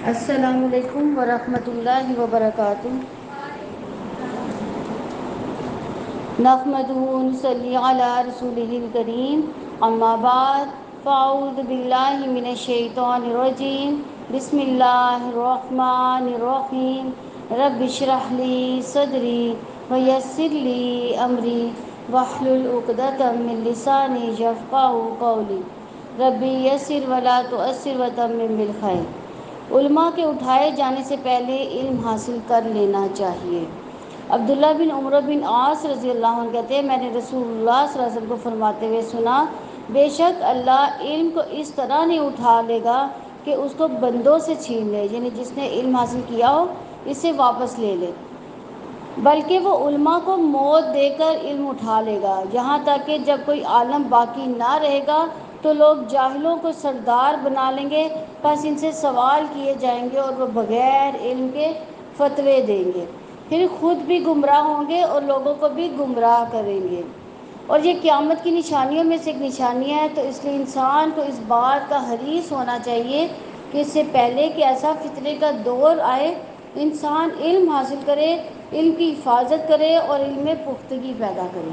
السلام علیکم ورحمۃ اللہ وبرکاتہ۔ نحمدہ ونصلی علی رسولہ الکریم، اما بعد فاعوذ باللہ من الشیطان الرجیم، بسم اللہ الرحمن الرحیم۔ رب اشرح لی صدری ویسر لی امری واحلل عقدۃ من لسانی یفقہوا قولی، ربی یسر ولا تعسر وتمم بالخیر۔ علماء کے اٹھائے جانے سے پہلے علم حاصل کر لینا چاہیے۔ عبداللہ بن عمرو بن عاص رضی اللہ عنہ کہتے ہیں، میں نے رسول اللہ صلی اللہ علیہ وسلم کو فرماتے ہوئے سنا، بے شک اللہ علم کو اس طرح نہیں اٹھا لے گا کہ اس کو بندوں سے چھین لے، یعنی جس نے علم حاصل کیا ہو اسے واپس لے لے، بلکہ وہ علماء کو موت دے کر علم اٹھا لے گا، یہاں تک کہ جب کوئی عالم باقی نہ رہے گا تو لوگ جاہلوں کو سردار بنا لیں گے، پس ان سے سوال کیے جائیں گے اور وہ بغیر علم کے فتوے دیں گے، پھر خود بھی گمراہ ہوں گے اور لوگوں کو بھی گمراہ کریں گے۔ اور یہ قیامت کی نشانیوں میں سے ایک نشانی ہے، تو اس لیے انسان کو اس بات کا حریص ہونا چاہیے کہ اس سے پہلے کہ ایسا فتنے کا دور آئے، انسان علم حاصل کرے، علم کی حفاظت کرے اور علم میں پختگی پیدا کرے۔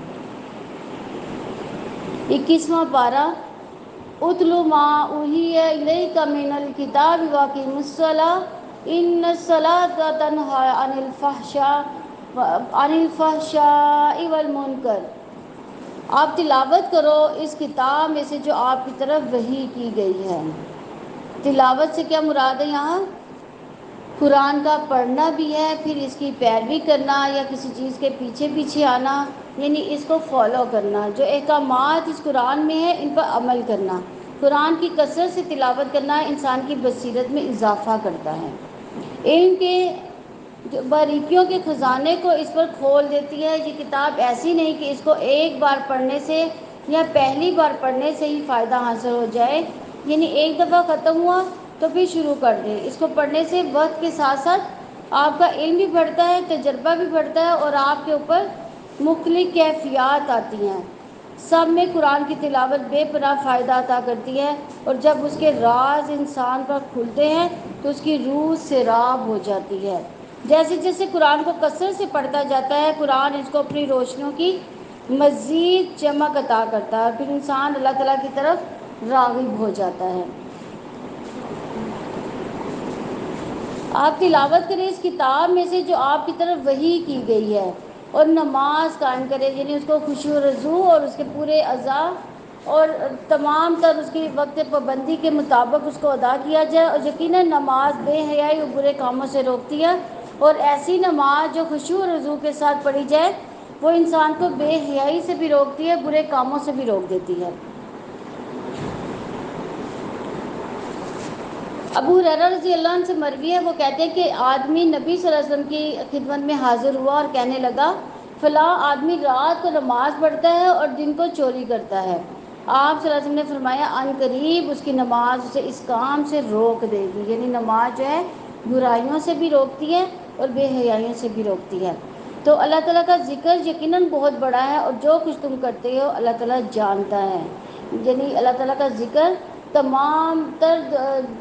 21واں پارہ، اتل ما اوحی الیک من الکتاب واقیم الصلاۃ ان الصلاۃ تنہی عن الفحشاء والمنکر۔ آپ تلاوت کرو اس کتاب میں سے جو آپ کی طرف وحی کی گئی ہے۔ تلاوت سے کیا مراد ہے یہاں؟ قرآن کا پڑھنا بھی ہے، پھر اس کی پیروی کرنا یا کسی چیز کے پیچھے پیچھے آنا، یعنی اس کو فالو کرنا، جو احکامات اس قرآن میں ہے ان پر عمل کرنا۔ قرآن کی کثرت سے تلاوت کرنا انسان کی بصیرت میں اضافہ کرتا ہے، علم کے باریکیوں کے خزانے کو اس پر کھول دیتی ہے۔ یہ کتاب ایسی نہیں کہ اس کو ایک بار پڑھنے سے یا پہلی بار پڑھنے سے ہی فائدہ حاصل ہو جائے، یعنی ایک دفعہ ختم ہوا تو پھر شروع کر دیں۔ اس کو پڑھنے سے وقت کے ساتھ ساتھ آپ کا علم بھی بڑھتا ہے، تجربہ بھی بڑھتا ہے اور آپ کے اوپر مختلف کیفیات آتی ہیں۔ سب میں قرآن کی تلاوت بے پناہ فائدہ عطا کرتی ہے، اور جب اس کے راز انسان پر کھلتے ہیں تو اس کی روح سیراب ہو جاتی ہے۔ جیسے جیسے قرآن کو کثرت سے پڑھتا جاتا ہے، قرآن اس کو اپنی روشنیوں کی مزید چمک عطا کرتا ہے، اور پھر انسان اللہ تعالیٰ کی طرف راغب ہو جاتا ہے۔ آپ تلاوت کریں اس کتاب میں سے جو آپ کی طرف وحی کی گئی ہے، اور نماز قائم کرے، یعنی اس کو خشوع و رضوع اور اس کے پورے اعضاء اور تمام تر اس کی وقت پابندی کے مطابق اس کو ادا کیا جائے۔ اور یقیناً نماز بے حیائی اور برے کاموں سے روکتی ہے، اور ایسی نماز جو خشوع و رضوع کے ساتھ پڑھی جائے وہ انسان کو بے حیائی سے بھی روکتی ہے، برے کاموں سے بھی روک دیتی ہے۔ ابو ہریرہ رضی اللہ عنہ سے مروی ہے، وہ کہتے ہیں کہ آدمی نبی صلی اللہ علیہ وسلم کی خدمت میں حاضر ہوا اور کہنے لگا، فلاں آدمی رات کو نماز پڑھتا ہے اور دن کو چوری کرتا ہے۔ آپ صلی اللہ علیہ وسلم نے فرمایا، عن قریب اس کی نماز اسے اس کام سے روک دے گی، یعنی نماز جو ہے برائیوں سے بھی روکتی ہے اور بے حیائیوں سے بھی روکتی ہے۔ تو اللہ تعالیٰ کا ذکر یقیناً بہت بڑا ہے، اور جو کچھ تم کرتے ہو اللہ تعالیٰ جانتا ہے، یعنی اللہ تعالیٰ کا ذکر تمام تر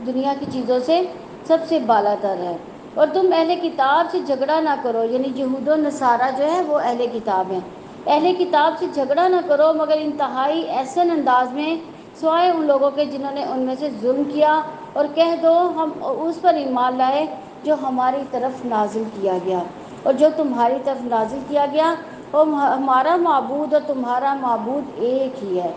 دنیا کی چیزوں سے سب سے بالا تر ہے۔ اور تم اہل کتاب سے جھگڑا نہ کرو، یعنی یہود و نصارہ جو ہے وہ اہل کتاب ہیں، اہل کتاب سے جھگڑا نہ کرو مگر انتہائی احسن انداز میں، سوائے ان لوگوں کے جنہوں نے ان میں سے ظلم کیا، اور کہہ دو ہم اس پر ایمان لائے جو ہماری طرف نازل کیا گیا، اور جو تمہاری طرف نازل کیا گیا اور ہمارا معبود اور تمہارا معبود ایک ہی ہے،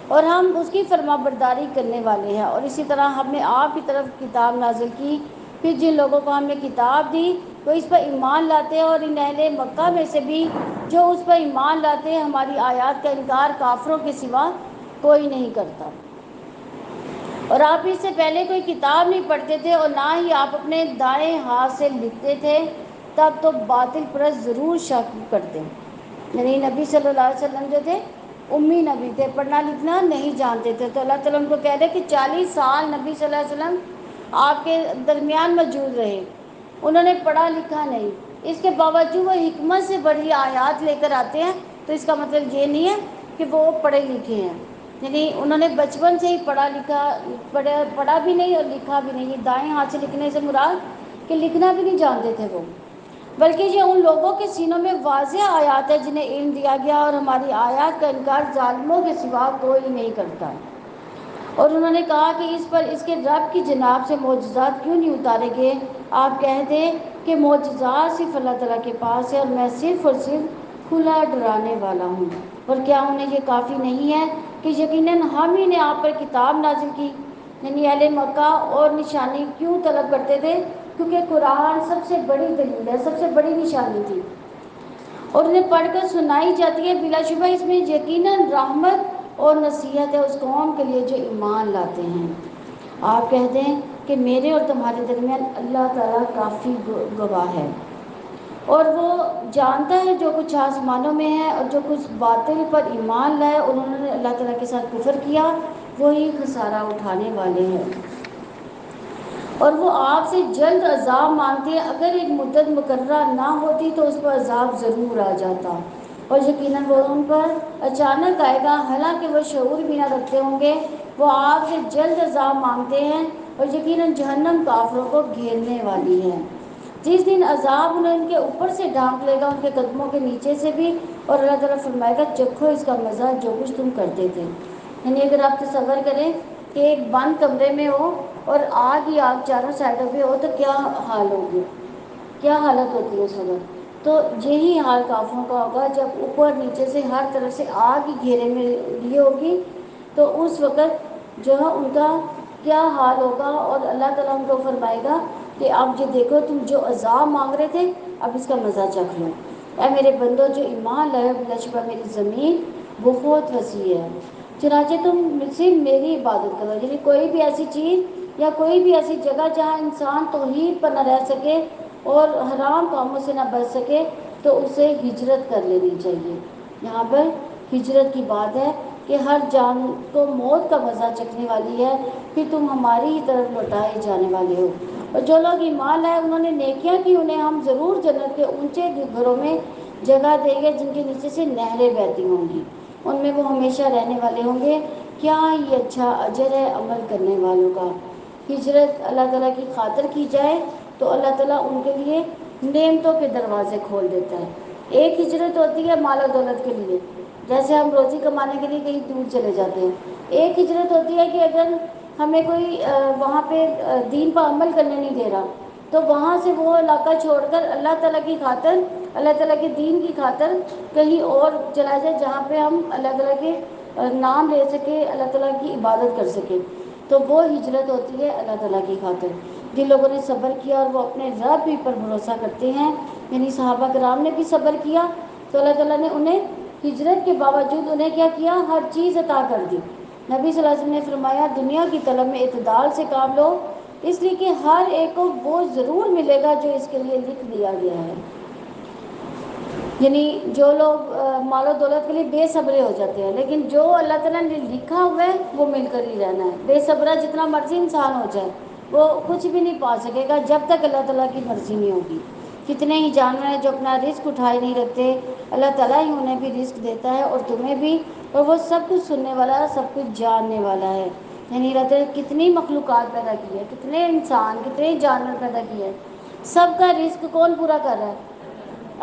اور ہم اس کی فرما برداری کرنے والے ہیں۔ اور اسی طرح ہم نے آپ کی طرف کتاب نازل کی، پھر جن لوگوں کو ہم نے کتاب دی وہ اس پر ایمان لاتے ہیں، اور ان اہل مکہ میں سے بھی جو اس پر ایمان لاتے ہیں ہماری آیات کا انکار کافروں کے سوا کوئی نہیں کرتا۔ اور آپ اس سے پہلے کوئی کتاب نہیں پڑھتے تھے اور نہ ہی آپ اپنے دائیں ہاتھ سے لکھتے تھے، تب تو باطل پرست ضرور شک کرتے، یعنی نبی صلی اللہ علیہ وسلم جو تھے امی نبی تھے، پڑھنا لکھنا نہیں جانتے تھے، تو اللہ تعالیٰ ان کو کہہ دے کہ 40 سال نبی صلی اللہ علیہ وسلم آپ کے درمیان موجود رہے، انہوں نے پڑھا لکھا نہیں، اس کے باوجود وہ حکمت سے بڑی آیات لے کر آتے ہیں، تو اس کا مطلب یہ نہیں ہے کہ وہ پڑھے لکھے ہیں۔ یعنی انہوں نے بچپن سے ہی پڑھا بھی نہیں اور لکھا بھی نہیں. دائیں ہاتھ سے لکھنے سے مراد کہ لکھنا بھی نہیں جانتے تھے وہ، بلکہ یہ ان لوگوں کے سینوں میں واضح آیات ہے جنہیں علم دیا گیا، اور ہماری آیات کا انکار ظالموں کے سوا کوئی نہیں کرتا. اور انہوں نے کہا کہ اس پر اس کے رب کی جناب سے معجزات کیوں نہیں اتارے گئے؟ آپ کہہ دیں کہ معجزات صرف اللہ تعالیٰ کے پاس ہے، اور میں صرف اور صرف کھلا ڈرانے والا ہوں. اور کیا انہیں یہ کافی نہیں ہے کہ یقیناً ہم ہی نے آپ پر کتاب نازل کی؟ یعنی اہل مکہ اور نشانی کیوں طلب کرتے تھے؟ کیونکہ قرآن سب سے بڑی دلیل ہے، سب سے بڑی نشانی تھی، اور انہیں پڑھ کر سنائی جاتی ہے. بلا شبہ اس میں یقیناً رحمت اور نصیحت ہے اس قوم کے لیے جو ایمان لاتے ہیں. آپ کہہ دیں کہ میرے اور تمہارے درمیان اللہ تعالیٰ کافی گواہ ہے، اور وہ جانتا ہے جو کچھ آسمانوں میں ہے اور جو کچھ باطل پر ایمان لائے اور انہوں نے اللہ تعالیٰ کے ساتھ کفر کیا، وہی خسارہ اٹھانے والے ہیں. اور وہ آپ سے جلد عذاب مانگتے ہیں. اگر ایک مدت مقررہ نہ ہوتی تو اس پر عذاب ضرور آ جاتا، اور یقیناً وہ ان پر اچانک آئے گا، حالانکہ وہ شعور بھی نہ رکھتے ہوں گے. وہ آپ سے جلد عذاب مانگتے ہیں، اور یقیناً جہنم کافروں کو گھیرنے والی ہے. جس دن عذاب انہیں ان کے اوپر سے ڈھانپ لے گا، ان کے قدموں کے نیچے سے بھی، اور اللہ تعالیٰ فرمائے گا چکھو اس کا مزہ جو کچھ تم کرتے تھے. یعنی اگر آپ تصور کریں کہ ایک بند کمرے میں ہو اور آگ ہی آگ چاروں سائڈوں پہ ہو تو کیا حال ہوگی، کیا حالت ہوتی ہے اس وقت. تو یہی حال کافروں کا ہوگا جب اوپر نیچے سے ہر طرف سے آگ ہی گھیرے میں لیے ہوگی، تو اس وقت جو ہے ان کا کیا حال ہوگا. اور اللہ تعالیٰ ان کو فرمائے گا کہ اب یہ دیکھو تم جو عذاب مانگ رہے تھے اب اس کا مزہ چکھ لو. اے میرے بندو جو ایمان لائے، بلا شبہ میری زمین بہت وسیع ہے، چنانچہ تم صرف میری عبادت کرو. یعنی کوئی بھی ایسی چیز یا کوئی بھی ایسی جگہ جہاں انسان توحید پر نہ رہ سکے اور حرام کاموں سے نہ بچ سکے تو اسے ہجرت کر لینی چاہیے. یہاں پر ہجرت کی بات ہے کہ ہر جان کو موت کا مزہ چکھنے والی ہے، پھر تم ہماری ہی طرف لوٹائے جانے والے ہو. اور جو لوگ ایمان لائے انہوں نے نیکیاں کی، انہیں ہم ضرور جنت کے اونچے گھروں میں جگہ دیں گے جن کے نیچے سے نہریں بہتی ہوں گی، ان میں وہ ہمیشہ رہنے والے ہوں گے. کیا یہ اچھا اجر ہے عمل کرنے والوں کا. ہجرت اللہ تعالیٰ کی خاطر کی جائے تو اللہ تعالیٰ ان کے لیے نعمتوں کے دروازے کھول دیتا ہے. ایک ہجرت ہوتی ہے مال و دولت کے لیے، جیسے ہم روزی کمانے کے لیے کہیں دور چلے جاتے ہیں. ایک ہجرت ہوتی ہے کہ اگر ہمیں کوئی وہاں پہ دین پر عمل کرنے نہیں دے رہا تو وہاں سے وہ علاقہ چھوڑ کر اللہ تعالیٰ کی خاطر، اللہ تعالیٰ کے دین کی خاطر کہیں اور چلا جائے جہاں پہ ہم اللہ تعالیٰ کے نام لے سکیں، اللہ تعالیٰ کی عبادت کر سکیں. تو وہ ہجرت ہوتی ہے اللہ تعالیٰ کی خاطر. جن لوگوں نے صبر کیا اور وہ اپنے رب ہی پر بھروسہ کرتے ہیں، یعنی صحابہ کرام نے بھی صبر کیا تو اللہ تعالیٰ نے انہیں ہجرت کے باوجود انہیں کیا کیا؟ ہر چیز عطا کر دی. نبی صلی اللہ علیہ وسلم نے فرمایا دنیا کی طلب میں اعتدال سے کام لو، اس لیے کہ ہر ایک کو وہ ضرور ملے گا جو اس کے لیے لکھ دیا گیا ہے. یعنی جو لوگ مال و دولت کے لیے بے صبرے ہو جاتے ہیں، لیکن جو اللہ تعالیٰ نے لکھا ہوا ہے وہ مل کر ہی رہنا ہے. بے صبرہ جتنا مرضی انسان ہو جائے وہ کچھ بھی نہیں پا سکے گا جب تک اللہ تعالیٰ کی مرضی نہیں ہوگی. کتنے ہی جانور ہیں جو اپنا رزق اٹھائے نہیں رکھتے، اللہ تعالیٰ ہی انہیں بھی رزق دیتا ہے اور تمہیں بھی، اور وہ سب کچھ سننے والا ہے، سب کچھ جاننے والا ہے. یعنی اللہ تعالیٰ کتنی مخلوقات پیدا کی ہے، کتنے انسان، کتنے جانور پیدا کیے ہیں، سب کا رزق کون پورا کر رہا ہے؟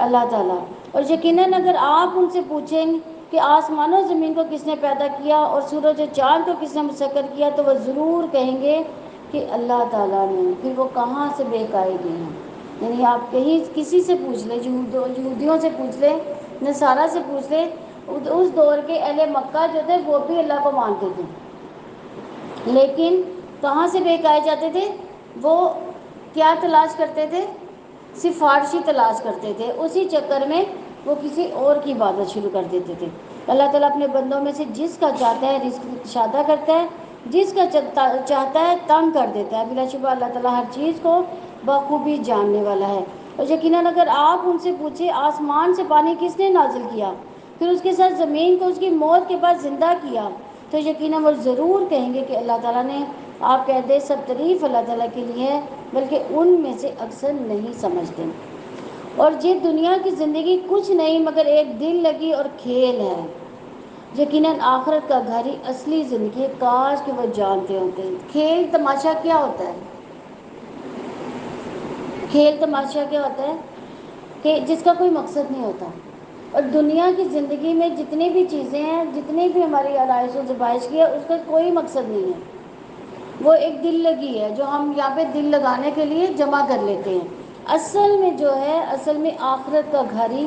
اللہ تعالیٰ. اور یقیناً اگر آپ ان سے پوچھیں کہ آسمان و زمین کو کس نے پیدا کیا اور سورج و چاند کو کس نے مسخر کیا تو وہ ضرور کہیں گے کہ اللہ تعالیٰ نے. پھر وہ کہاں سے بے قاعدے ہیں. یعنی آپ کہیں کسی سے پوچھ لیں، یہودیوں سے پوچھ لیں، نصارہ سے پوچھ لیں، اس دور کے اہل مکہ جو تھے وہ بھی اللہ کو مانتے تھے، لیکن کہاں سے بہکائے جاتے تھے؟ وہ کیا تلاش کرتے تھے؟ سفارشی تلاش کرتے تھے. اسی چکر میں وہ کسی اور کی عبادت شروع کر دیتے تھے. اللہ تعالیٰ اپنے بندوں میں سے جس کا چاہتا ہے رزق کشادہ کرتا ہے، جس کا چاہتا ہے تنگ کر دیتا ہے. بلا شبہ اللہ تعالیٰ ہر چیز کو بخوبی جاننے والا ہے. اور یقیناً اگر آپ ان سے پوچھیں آسمان سے پانی کس نے نازل کیا، پھر اس کے ساتھ زمین کو اس کی موت کے بعد زندہ کیا، تو یقیناً وہ ضرور کہیں گے کہ اللہ تعالیٰ نے. آپ کہہ دیں سب تعریف اللہ تعالیٰ کے لیے ہے، بلکہ ان میں سے اکثر نہیں سمجھتے. اور یہ دنیا کی زندگی کچھ نہیں مگر ایک دل لگی اور کھیل ہے. یقیناً آخرت کا گھر ہی اصلی زندگی ہے، کاش کہ وہ جانتے ہوتے ہیں۔ کھیل تماشا کیا ہوتا ہے؟ کھیل تماشا کیا ہوتا ہے کہ جس کا کوئی مقصد نہیں ہوتا، اور دنیا کی زندگی میں جتنی بھی چیزیں ہیں، جتنی بھی ہماری آرائش و زبائش کی ہے، اس کا کوئی مقصد نہیں ہے، وہ ایک دل لگی ہے جو ہم یہاں پہ دل لگانے کے لیے جمع کر لیتے ہیں۔ اصل میں جو ہے، اصل میں آخرت کا گھر ہی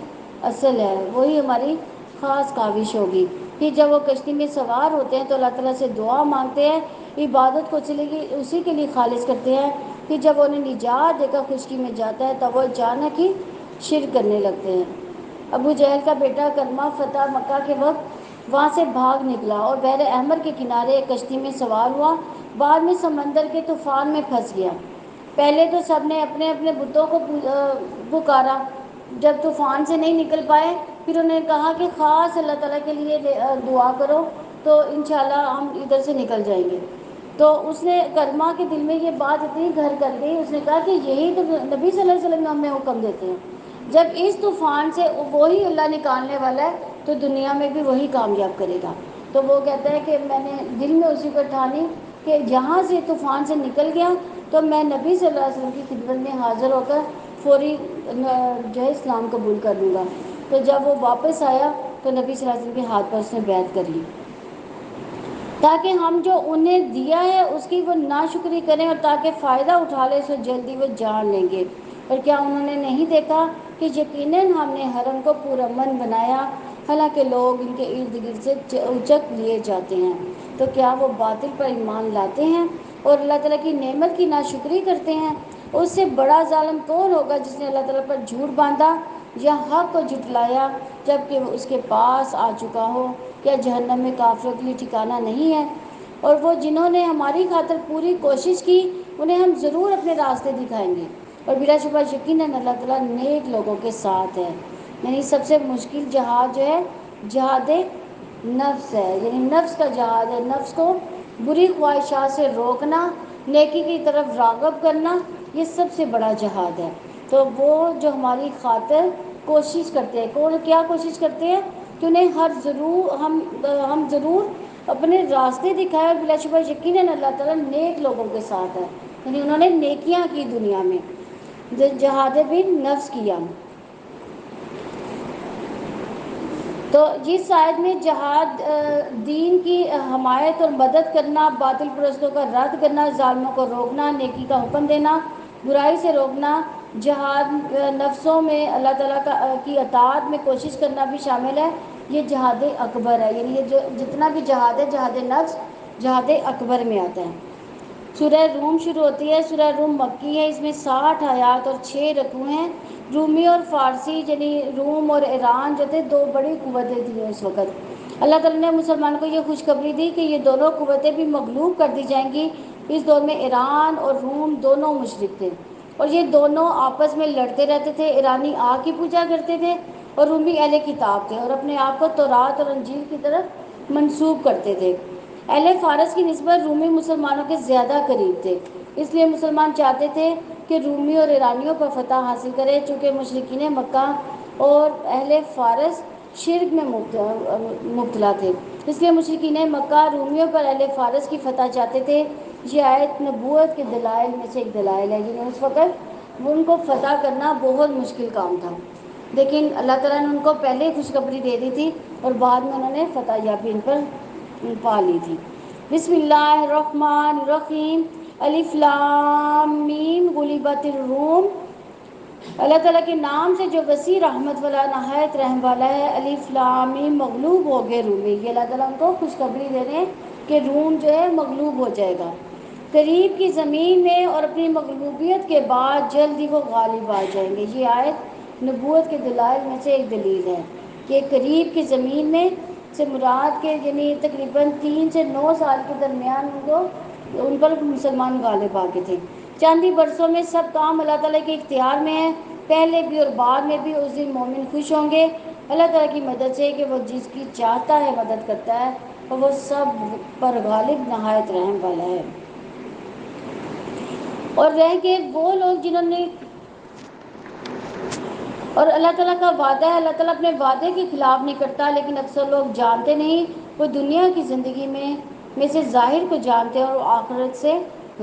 اصل ہے، وہی ہماری خاص کاوش ہوگی کہ جب وہ کشتی میں سوار ہوتے ہیں تو اللہ تعالیٰ سے دعا مانگتے ہیں، عبادت کو چلے گی اسی کے لیے خالص کرتے ہیں کہ جب انہیں نجات دے کر خشکی میں جاتا ہے تب وہ اچانک ہی شرک کرنے لگتے ہیں۔ ابو جہل کا بیٹا کلمہ فتح مکہ کے وقت وہاں سے بھاگ نکلا اور بحر احمر کے کنارے ایک کشتی میں سوار ہوا، بعد میں سمندر کے طوفان میں پھنس گیا۔ پہلے تو سب نے اپنے اپنے بتوں کو پکارا، جب طوفان سے نہیں نکل پائے پھر انہوں نے کہا کہ خاص اللہ تعالیٰ کے لیے دعا کرو تو انشاءاللہ ہم ادھر سے نکل جائیں گے۔ تو اس نے کلمہ کے دل میں یہ بات اتنی گھر کر گئی، اس نے کہا کہ یہی تو نبی صلی اللہ علیہ وسلم ہمیں حکم دیتے ہیں، جب اس طوفان سے وہی اللہ نکالنے والا ہے تو دنیا میں بھی وہی کامیاب کرے گا۔ تو وہ کہتا ہے کہ میں نے دل میں اسی کو ٹھانی کہ جہاں سے طوفان سے نکل گیا تو میں نبی صلی اللہ علیہ وسلم کی خدمت میں حاضر ہو کر فوری جو ہے اسلام قبول کر لوں گا۔ تو جب وہ واپس آیا تو نبی صلی اللہ علیہ وسلم کے ہاتھ پر اس نے بیعت کر لی، تاکہ ہم جو انہیں دیا ہے اس کی وہ ناشکری کریں، اور تاکہ فائدہ اٹھا لیں، سو جلدی وہ جان لیں گے۔ اور کیا انہوں نے نہیں دیکھا کہ یقیناً ہم نے حرم کو پرامن بنایا، حالانکہ لوگ ان کے ارد گرد سے اچک لیے جاتے ہیں، تو کیا وہ باطل پر ایمان لاتے ہیں اور اللہ تعالیٰ کی نعمت کی ناشکری کرتے ہیں؟ اس سے بڑا ظالم کون ہوگا جس نے اللہ تعالیٰ پر جھوٹ باندھا یا حق کو جھٹلایا جب کہ وہ اس کے پاس آ چکا ہو؟ کیا جہنم میں کافروں کے لیے ٹھکانہ نہیں ہے؟ اور وہ جنہوں نے ہماری خاطر پوری کوشش کی انہیں ہم ضرور اپنے راستے دکھائیں گے، اور بلا شبہ یقیناً اللہ تعالیٰ نیک لوگوں کے ساتھ ہے۔ یعنی سب سے مشکل جہاد جو ہے جہاد نفس ہے، یعنی نفس کا جہاد ہے، نفس کو بری خواہشات سے روکنا، نیکی کی طرف راغب کرنا، یہ سب سے بڑا جہاد ہے۔ تو وہ جو ہماری خاطر کوشش کرتے ہیں، کیا کوشش کرتے ہیں کہ انہیں ہم ضرور اپنے راستے دکھائے، اور بلا شبہ یقیناً اللہ تعالیٰ نیک لوگوں کے ساتھ ہے، یعنی انہوں نے نیکیاں کی دنیا میں، جہاد بھی نفس کیا۔ تو اس آیت میں جہاد دین کی حمایت اور مدد کرنا، باطل پرستوں کا رد کرنا، ظالموں کو روکنا، نیکی کا حکم دینا، برائی سے روکنا، جہاد نفسوں میں اللہ تعالیٰ کی اطاعت میں کوشش کرنا بھی شامل ہے۔ یہ جہاد اکبر ہے، یعنی یہ جو جتنا بھی جہاد ہے، جہاد نفس جہاد اکبر میں آتا ہے۔ سورہ روم شروع ہوتی ہے، سورہ روم مکی ہے، اس میں 60 آیات اور 6 رکوع ہیں۔ رومی اور فارسی یعنی روم اور ایران جو تھے دو بڑی قوتیں تھیں اس وقت۔ اللہ تعالیٰ نے مسلمانوں کو یہ خوشخبری دی کہ یہ دونوں قوتیں بھی مغلوب کر دی جائیں گی۔ اس دور میں ایران اور روم دونوں مشرک تھے، اور یہ دونوں آپس میں لڑتے رہتے تھے۔ ایرانی آگ کی پوجا کرتے تھے اور رومی اہل کتاب تھے، اور اپنے آپ کو تورات اور انجیل کی طرف منسوب کرتے تھے۔ اہل فارس کی نسبت رومی مسلمانوں کے زیادہ قریب تھے، اس لیے مسلمان چاہتے تھے کہ رومی اور ایرانیوں پر فتح حاصل کرے، چونکہ مشرکین مکہ اور اہل فارس شرک میں مبتلا تھے، اس لیے مشرکین مکہ رومیوں پر اہل فارس کی فتح چاہتے تھے۔ یہ آیت نبوت کے دلائل میں سے ایک دلائل ہے، یعنی اس وقت ان کو فتح کرنا بہت مشکل کام تھا، لیکن اللہ تعالیٰ نے ان کو پہلے ہی خوشخبری دے دی تھی اور بعد میں انہوں نے فتح یابی ان پر پا لی تھی۔ بسم اللہ الرحمن الرحیم، الف لام میم، غلبت الروم۔ اللہ تعالیٰ کے نام سے جو وسیع رحمت والا نہایت رحم والا ہے۔ الف لام میم، مغلوب ہو گئے رومی۔ یہ اللہ تعالیٰ ان کو خوشخبری دے رہے ہیں کہ روم جو ہے مغلوب ہو جائے گا قریب کی زمین میں، اور اپنی مغلوبیت کے بعد جلد ہی وہ غالب آ جائیں گے۔ یہ آیت نبوت کے دلائل میں سے ایک دلیل ہے کہ قریب کی زمین میں سے مراد کے یعنی تقریباً 3 سے 9 سال کے درمیان ان پر مسلمان غالب آ گئے تھے۔ چند ہی برسوں میں سب کام اللہ تعالیٰ کے اختیار میں ہے، پہلے بھی اور بعد میں بھی۔ اس دن مومن خوش ہوں گے اللہ تعالیٰ کی مدد سے کہ وہ جس کی چاہتا ہے مدد کرتا ہے، اور وہ سب پر غالب نہایت رحم والا ہے۔ اور رہ گئے وہ لوگ جنہوں نے اور اللہ تعالیٰ کا وعدہ ہے، اللہ تعالیٰ اپنے وعدے کے خلاف نہیں کرتا، لیکن اکثر لوگ جانتے نہیں، وہ دنیا کی زندگی میں سے ظاہر کو جانتے ہیں اور آخرت سے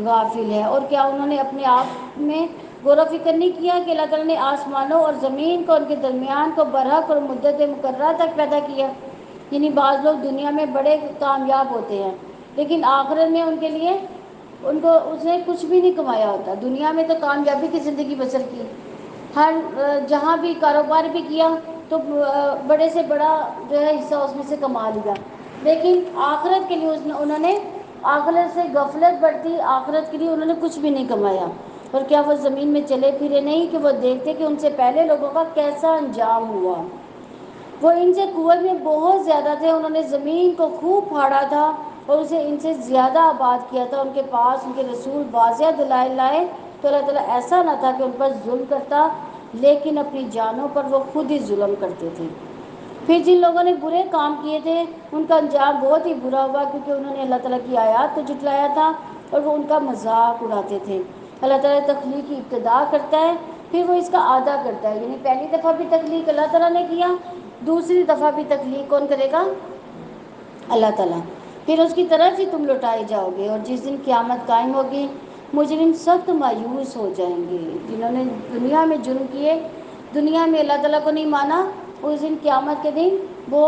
غافل ہے۔ اور کیا انہوں نے اپنے آپ میں غور و فکر نہیں کیا کہ اللہ تعالیٰ نے آسمانوں اور زمین کو ان کے درمیان کو برحق اور مدت مقررہ تک پیدا کیا؟ یعنی بعض لوگ دنیا میں بڑے کامیاب ہوتے ہیں، لیکن آخرت میں ان کے لیے اس نے کچھ بھی نہیں کمایا ہوتا۔ دنیا میں تو کامیابی کی زندگی بسر کی، ہر جہاں بھی کاروبار بھی کیا تو بڑے سے بڑا جو ہے حصہ اس میں سے کما لیا، لیکن آخرت کے لیے انہوں نے آخرت سے غفلت برتی، آخرت کے لیے انہوں نے کچھ بھی نہیں کمایا۔ اور کیا وہ زمین میں چلے پھرے نہیں کہ وہ دیکھتے کہ ان سے پہلے لوگوں کا کیسا انجام ہوا؟ وہ ان سے قوت میں بہت زیادہ تھے، انہوں نے زمین کو خوب پھاڑا تھا اور اسے ان سے زیادہ آباد کیا تھا۔ ان کے پاس ان کے رسول واضح دلائل لائے تو اللہ تعالیٰ ایسا نہ تھا کہ ان پر ظلم کرتا، لیکن اپنی جانوں پر وہ خود ہی ظلم کرتے تھے۔ پھر جن لوگوں نے برے کام کیے تھے ان کا انجام بہت ہی برا ہوا، کیونکہ انہوں نے اللہ تعالیٰ کی آیات کو جھٹلایا تھا اور وہ ان کا مذاق اڑاتے تھے۔ اللہ تعالیٰ تخلیق کی ابتدا کرتا ہے، پھر وہ اس کا اعادہ کرتا ہے، یعنی پہلی دفعہ بھی تخلیق اللہ تعالیٰ نے کیا، دوسری دفعہ بھی تخلیق کون کرے گا؟ اللہ تعالیٰ۔ پھر اس کی طرف ہی تم لوٹائے جاؤ گے، اور جس دن قیامت قائم ہوگی مجرم سخت مایوس ہو جائیں گے۔ جنہوں نے دنیا میں جرم کیے، دنیا میں اللہ تعالیٰ کو نہیں مانا، اس دن قیامت کے دن وہ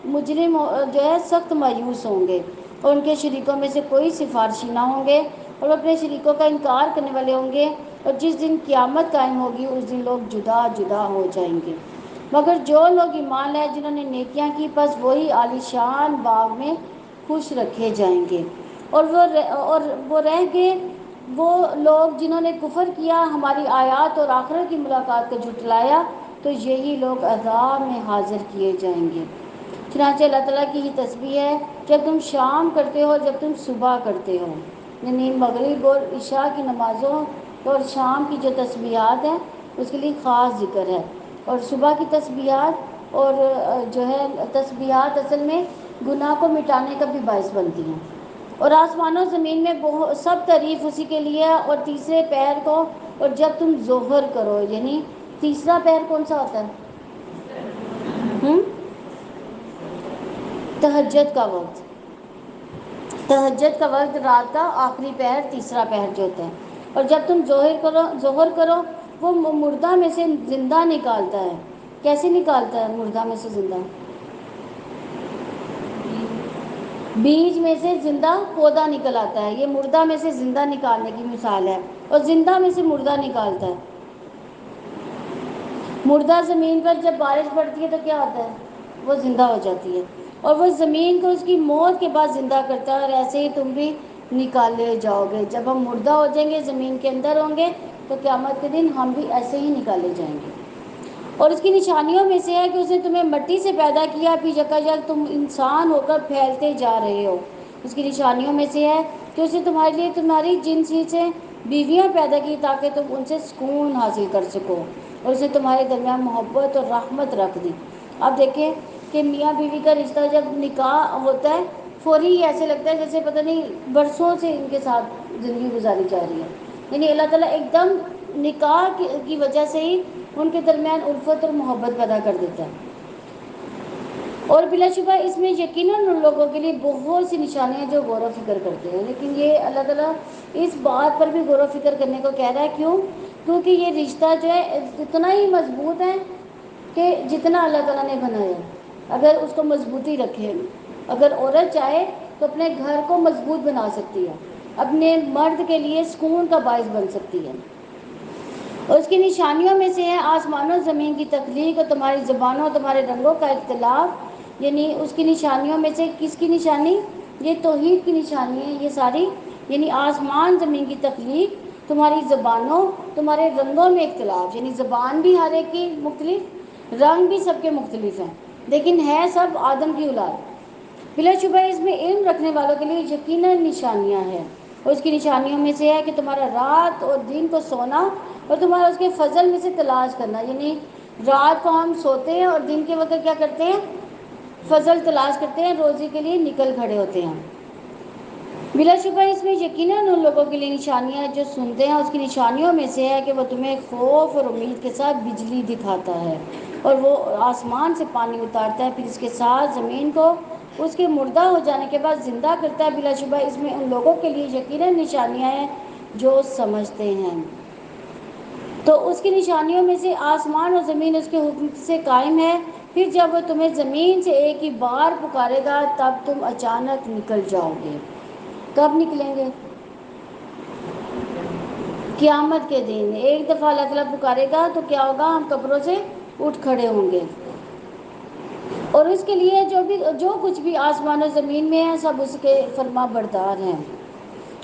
مجرم جو ہے سخت مایوس ہوں گے، اور ان کے شریکوں میں سے کوئی سفارشی نہ ہوں گے، اور اپنے شریکوں کا انکار کرنے والے ہوں گے۔ اور جس دن قیامت قائم ہوگی اس دن لوگ جدا جدا ہو جائیں گے، مگر جو لوگ ایمان لائے جنہوں نے نیکیاں کی پس وہی عالی شان باغ میں خوش رکھے جائیں گے۔ اور وہ رہ گئے وہ لوگ جنہوں نے کفر کیا، ہماری آیات اور آخرت کی ملاقات کو جھٹلایا، تو یہی لوگ عذاب میں حاضر کیے جائیں گے۔ چنانچہ اللہ تعالیٰ کی ہی تسبیح ہے جب تم شام کرتے ہو، جب تم صبح کرتے ہو، یعنی مغرب اور عشاء کی نمازوں اور شام کی جو تسبیحات ہیں اس کے لیے خاص ذکر ہے۔ اور صبح کی تسبیحات اور جو ہے تسبیحات اصل میں گناہ کو مٹانے کا بھی باعث بنتی ہیں۔ اور آسمانوں زمین میں سب تعریف اسی کے لیے ہے۔ اور تیسرے پہر کو، اور جب تم ظہر کرو، یعنی تیسرا پہر کون سا ہوتا ہے؟ تہجد کا وقت، تہجد کا وقت، رات کا آخری پہر، تیسرا پہر جو ہوتا ہے۔ اور جب تم ظہر کرو وہ مردہ میں سے زندہ نکالتا ہے۔ کیسے نکالتا ہے مردہ میں سے زندہ؟ بیج میں سے زندہ پودا نکل آتا ہے، یہ مردہ میں سے زندہ نکالنے کی مثال ہے، اور زندہ میں سے مردہ نکالتا ہے۔ مردہ زمین پر جب بارش پڑتی ہے تو کیا ہوتا ہے؟ وہ زندہ ہو جاتی ہے، اور وہ زمین کو اس کی موت کے بعد زندہ کرتا ہے۔ اور ایسے ہی تم بھی نکالے جاؤ گے، جب ہم مردہ ہو جائیں گے، زمین کے اندر ہوں گے، تو قیامت کے دن ہم بھی ایسے ہی نکالے جائیں گے۔ اور اس کی نشانیوں میں سے ہے کہ اس نے تمہیں مٹی سے پیدا کیا، پھر یکایک تم انسان ہو کر پھیلتے جا رہے ہو۔ اس کی نشانیوں میں سے ہے کہ اس نے تمہارے لیے تمہاری جنسی سے بیویاں پیدا کی تاکہ تم ان سے سکون حاصل کر سکو، اور اس نے تمہارے درمیان محبت اور رحمت رکھ دی۔ اب دیکھیں کہ میاں بیوی کا رشتہ جب نکاح ہوتا ہے فوری ایسے لگتا ہے جیسے پتہ نہیں برسوں سے ان کے ساتھ زندگی گزاری جا رہی ہے، یعنی اللہ تعالیٰ ایک دم نکاح کی وجہ سے ہی ان کے درمیان الفت اور محبت پیدا کر دیتا ہے۔ اور بلا شبہ اس میں یقیناً ان لوگوں کے لیے بہت سی نشانیاں جو غور و فکر کرتے ہیں، لیکن یہ اللہ تعالیٰ اس بات پر بھی غور و فکر کرنے کو کہہ رہا ہے۔ کیوں؟ کیونکہ یہ رشتہ جو ہے اتنا ہی مضبوط ہے کہ جتنا اللہ تعالیٰ نے بنایا ہے، اگر اس کو مضبوطی رکھے، اگر عورت چاہے تو اپنے گھر کو مضبوط بنا سکتی ہے، اپنے مرد کے لیے سکون کا باعث بن سکتی ہے۔ اور اس کی نشانیوں میں سے ہے آسمان و زمین کی تخلیق اور تمہاری زبانوں اور تمہارے رنگوں کا اختلاف، یعنی اس کی نشانیوں میں سے کس کی نشانی؟ یہ توحید کی نشانی ہے یہ ساری، یعنی آسمان زمین کی تخلیق، تمہاری زبانوں، تمہارے رنگوں میں اختلاف، یعنی زبان بھی ہر ایک کی مختلف، رنگ بھی سب کے مختلف ہیں، لیکن ہے سب آدم کی اولاد۔ بلا شبہ اس میں علم رکھنے والوں کے لیے یقیناً نشانیاں ہیں۔ اور اس کی نشانیوں میں سے ہے کہ تمہارا رات اور دن کو سونا اور تمہارا اس کے فضل میں سے تلاش کرنا، یعنی رات کو ہم سوتے ہیں اور دن کے وقت کیا کرتے ہیں؟ فضل تلاش کرتے ہیں، روزی کے لیے نکل کھڑے ہوتے ہیں۔ بلا شبہ اس میں یقیناً ان لوگوں کے لیے نشانیاں جو سنتے ہیں، اس کی نشانیوں میں سے ہے کہ وہ تمہیں خوف اور امید کے ساتھ بجلی دکھاتا ہے، اور وہ آسمان سے پانی اتارتا ہے، پھر اس کے ساتھ زمین کو اس کے مردہ ہو جانے کے بعد زندہ کرتا ہے۔ بلا شبہ اس میں ان لوگوں کے لیے یقیناً نشانیاں ہیں جو سمجھتے ہیں۔ تو اس کی نشانیوں میں سے آسمان اور زمین اس کے حکم سے قائم ہے، پھر جب وہ تمہیں زمین سے ایک ہی بار پکارے گا تب تم اچانک نکل جاؤ گے۔ کب نکلیں گے؟ قیامت کے دن ایک دفعہ اللہ تعالیٰ پکارے گا تو کیا ہوگا؟ ہم قبروں سے اٹھ کھڑے ہوں گے، اور اس کے لیے جو کچھ بھی آسمان و زمین میں ہے سب اس کے فرما بردار ہیں،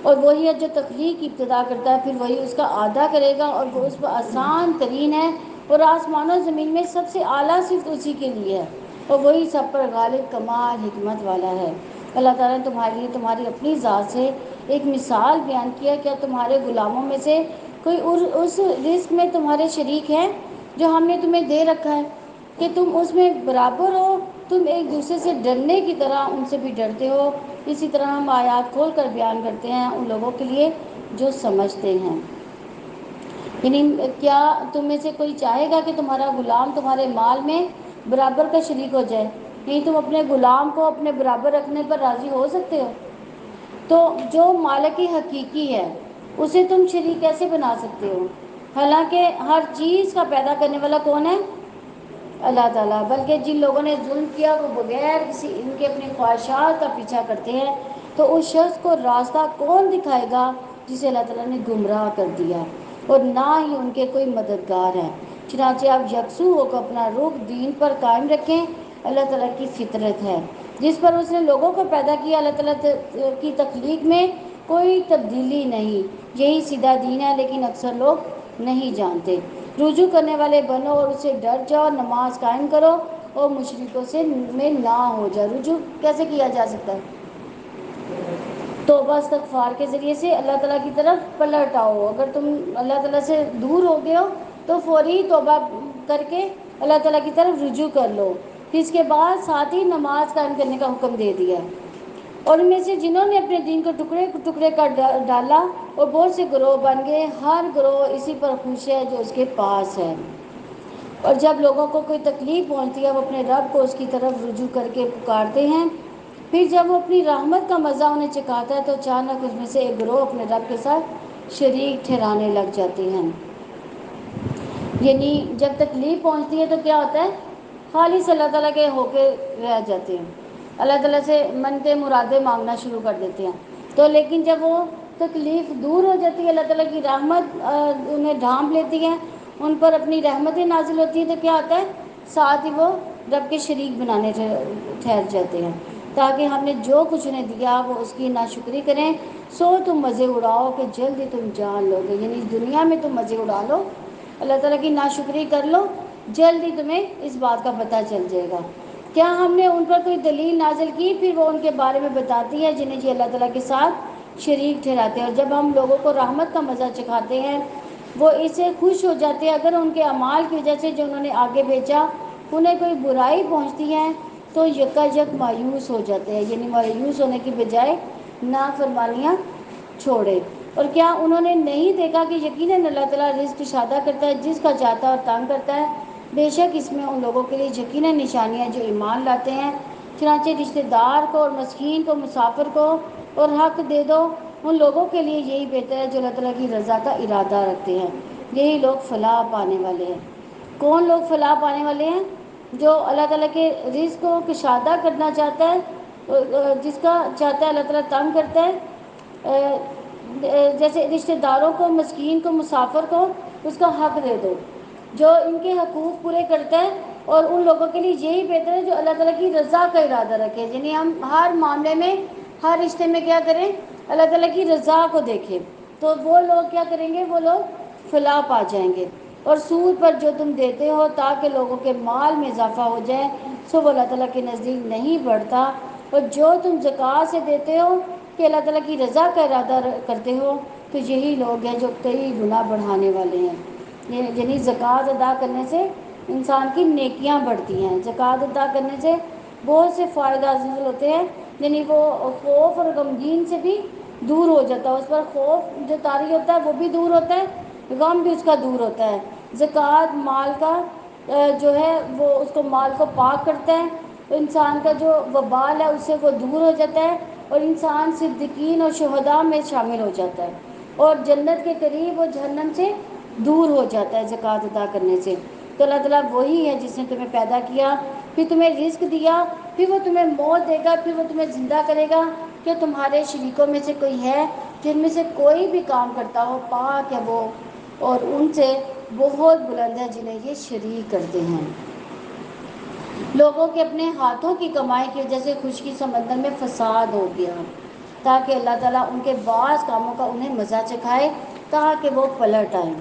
اور وہی ہے جو تخلیق کی ابتدا کرتا ہے، پھر وہی اس کا اعادہ کرے گا، اور وہ اس پر آسان ترین ہے، اور آسمان و زمین میں سب سے اعلیٰ صفت اسی کے لیے ہے، اور وہی سب پر غالب کمال حکمت والا ہے۔ اللہ تعالیٰ نے تمہارے لیے تمہاری اپنی ذات سے ایک مثال بیان کیا، کیا تمہارے غلاموں میں سے کوئی اس رزق میں تمہارے شریک ہے جو ہم نے تمہیں دے رکھا ہے کہ تم اس میں برابر ہو؟ تم ایک دوسرے سے ڈرنے کی طرح ان سے بھی ڈرتے ہو۔ اسی طرح ہم آیات کھول کر بیان کرتے ہیں ان لوگوں کے لیے جو سمجھتے ہیں۔ یعنی کیا تم میں سے کوئی چاہے گا کہ تمہارا غلام تمہارے مال میں برابر کا شریک ہو جائے؟ نہیں، تم اپنے غلام کو اپنے برابر رکھنے پر راضی ہو سکتے ہو؟ تو جو مالک حقیقی ہے اسے تم شریک کیسے بنا سکتے ہو؟ حالانکہ ہر چیز کا پیدا کرنے والا کون ہے؟ اللہ تعالیٰ۔ بلکہ جن لوگوں نے ظلم کیا وہ بغیر کسی ان کے اپنی خواہشات کا پیچھا کرتے ہیں، تو اس شخص کو راستہ کون دکھائے گا جسے اللہ تعالیٰ نے گمراہ کر دیا، اور نہ ہی ان کے کوئی مددگار ہیں۔ چنانچہ آپ یکسو ہو کر اپنا رخ دین پر قائم رکھیں۔ اللہ تعالیٰ کی فطرت ہے جس پر اس نے لوگوں کو پیدا کیا۔ اللہ تعالیٰ کی تخلیق میں کوئی تبدیلی نہیں، یہی سیدھا دین ہے، لیکن اکثر لوگ نہیں جانتے۔ رجوع کرنے والے بنو اور اسے ڈر جاؤ، نماز قائم کرو اور مشرکوں سے میں نہ ہو جاؤ۔ رجوع کیسے کیا جا سکتا ہے؟ توبہ استغفار کے ذریعے سے اللہ تعالیٰ کی طرف پلٹ آؤ۔ اگر تم اللہ تعالیٰ سے دور ہو گئے ہو تو فوری توبہ کر کے اللہ تعالیٰ کی طرف رجوع کر لو۔ پھر اس کے بعد ساتھ ہی نماز قائم کرنے کا حکم دے دیا، اور ان میں سے جنہوں نے اپنے دین کو ٹکڑے ٹکڑے کر ڈالا اور بہت سے گروہ بن گئے، ہر گروہ اسی پر خوش ہے جو اس کے پاس ہے۔ اور جب لوگوں کو کوئی تکلیف پہنچتی ہے وہ اپنے رب کو اس کی طرف رجوع کر کے پکارتے ہیں، پھر جب وہ اپنی رحمت کا مزہ انہیں چکھاتا ہے تو اچانک اس میں سے ایک گروہ اپنے رب کے ساتھ شریک ٹھہرانے لگ جاتے ہیں۔ یعنی جب تکلیف پہنچتی ہے تو کیا ہوتا ہے؟ خالص اللہ تعالیٰ کے ہو کے رہ جاتے ہیں، اللہ تعالیٰ سے منتیں مرادیں مانگنا شروع کر دیتے ہیں۔ تو لیکن جب وہ تکلیف دور ہو جاتی ہے، اللہ تعالیٰ کی رحمت انہیں ڈھانپ لیتی ہے، ان پر اپنی رحمتیں نازل ہوتی ہیں، تو کیا ہوتا ہے؟ ساتھ ہی وہ رب کے شریک بنانے ٹھہر جاتے ہیں، تاکہ ہم نے جو کچھ انہیں دیا وہ اس کی ناشکری کریں۔ سو تم مزے اڑاؤ کہ جلد ہی تم جان لو گے۔ یعنی اس دنیا میں تم مزے اڑا لو، اللہ تعالیٰ کی ناشکری کر لو، جلد ہی تمہیں اس بات کا پتہ چل جائے گا۔ کیا ہم نے ان پر کوئی دلیل نازل کی؟ پھر وہ ان کے بارے میں بتاتی ہے جنہیں یہ اللہ تعالیٰ کے ساتھ شریک ٹھہراتے ہیں، اور جب ہم لوگوں کو رحمت کا مزہ چکھاتے ہیں وہ اس سے خوش ہو جاتے ہیں۔ اگر ان کے اعمال کی وجہ سے جو انہوں نے آگے بھیجا انہیں کوئی برائی پہنچتی ہے تو یکا یک مایوس ہو جاتے ہیں، یعنی مایوس ہونے کی بجائے نافرمانیاں چھوڑے۔ اور کیا انہوں نے نہیں دیکھا کہ یقیناً اللہ تعالیٰ رزق کشادہ کرتا ہے جس کا چاہتا ہے اور تنگ کرتا ہے؟ بے شک اس میں ان لوگوں کے لیے یقیناً نشانیاں جو ایمان لاتے ہیں۔ چنانچہ رشتہ دار کو اور مسکین کو، مسافر کو اور حق دے دو، ان لوگوں کے لیے یہی بہتر ہے جو اللہ تعالیٰ کی رضا کا ارادہ رکھتے ہیں، یہی لوگ فلاح پانے والے ہیں۔ کون لوگ فلاح پانے والے ہیں؟ جو اللہ تعالیٰ کے رزق کو کشادہ کرنا چاہتا ہے، جس کا چاہتا ہے اللہ تعالیٰ تنگ کرتا ہے، جیسے رشتہ داروں کو، مسکین کو، مسافر کو اس کا حق دے دو، جو ان کے حقوق پورے کرتا ہے، اور ان لوگوں کے لیے یہی بہتر ہے جو اللہ تعالیٰ کی رضا کا ارادہ رکھے۔ یعنی ہم ہر معاملے میں، ہر رشتے میں کیا کریں؟ اللہ تعالیٰ کی رضا کو دیکھیں، تو وہ لوگ کیا کریں گے؟ وہ لوگ فلاح پا جائیں گے۔ اور سود پر جو تم دیتے ہو تاکہ لوگوں کے مال میں اضافہ ہو جائے، سو وہ اللہ تعالیٰ کے نزدیک نہیں بڑھتا۔ اور جو تم زکوٰۃ سے دیتے ہو کہ اللہ تعالیٰ کی رضا کا ارادہ کرتے ہو، تو یہی لوگ ہیں جو کئی گنا بڑھانے والے ہیں۔ یعنی زکوٰۃ ادا کرنے سے انسان کی نیکیاں بڑھتی ہیں، زکوٰۃ ادا کرنے سے بہت سے فائدہ حاصل ہوتے ہیں، یعنی وہ خوف اور غمگین سے بھی دور ہو جاتا ہے، اس پر خوف جو طاری ہوتا ہے وہ بھی دور ہوتا ہے، غم بھی اس کا دور ہوتا ہے۔ زکوٰۃ مال کا جو ہے وہ اس کو مال کو پاک کرتا ہے، انسان کا جو وبال ہے اس سے وہ دور ہو جاتا ہے، اور انسان صدیقین اور شہداء میں شامل ہو جاتا ہے، اور جنت کے قریب اور جہنم سے دور ہو جاتا ہے زکوٰۃ ادا کرنے سے۔ تو اللہ تعالیٰ وہی ہے جس نے تمہیں پیدا کیا، پھر تمہیں رزق دیا، پھر وہ تمہیں موت دے گا، پھر وہ تمہیں زندہ کرے گا۔ کہ تمہارے شریکوں میں سے کوئی ہے جن میں سے کوئی بھی کام کرتا ہو، پاک ہے وہ، اور ان سے بہت بلند ہے جنہیں یہ شریک کرتے ہیں۔ لوگوں کے اپنے ہاتھوں کی کمائی کی وجہ سے خشکی سمندر میں فساد ہو گیا، تاکہ اللہ تعالیٰ ان کے بعض کاموں کا انہیں مزہ چکھائے تاکہ وہ پلٹ آئیں۔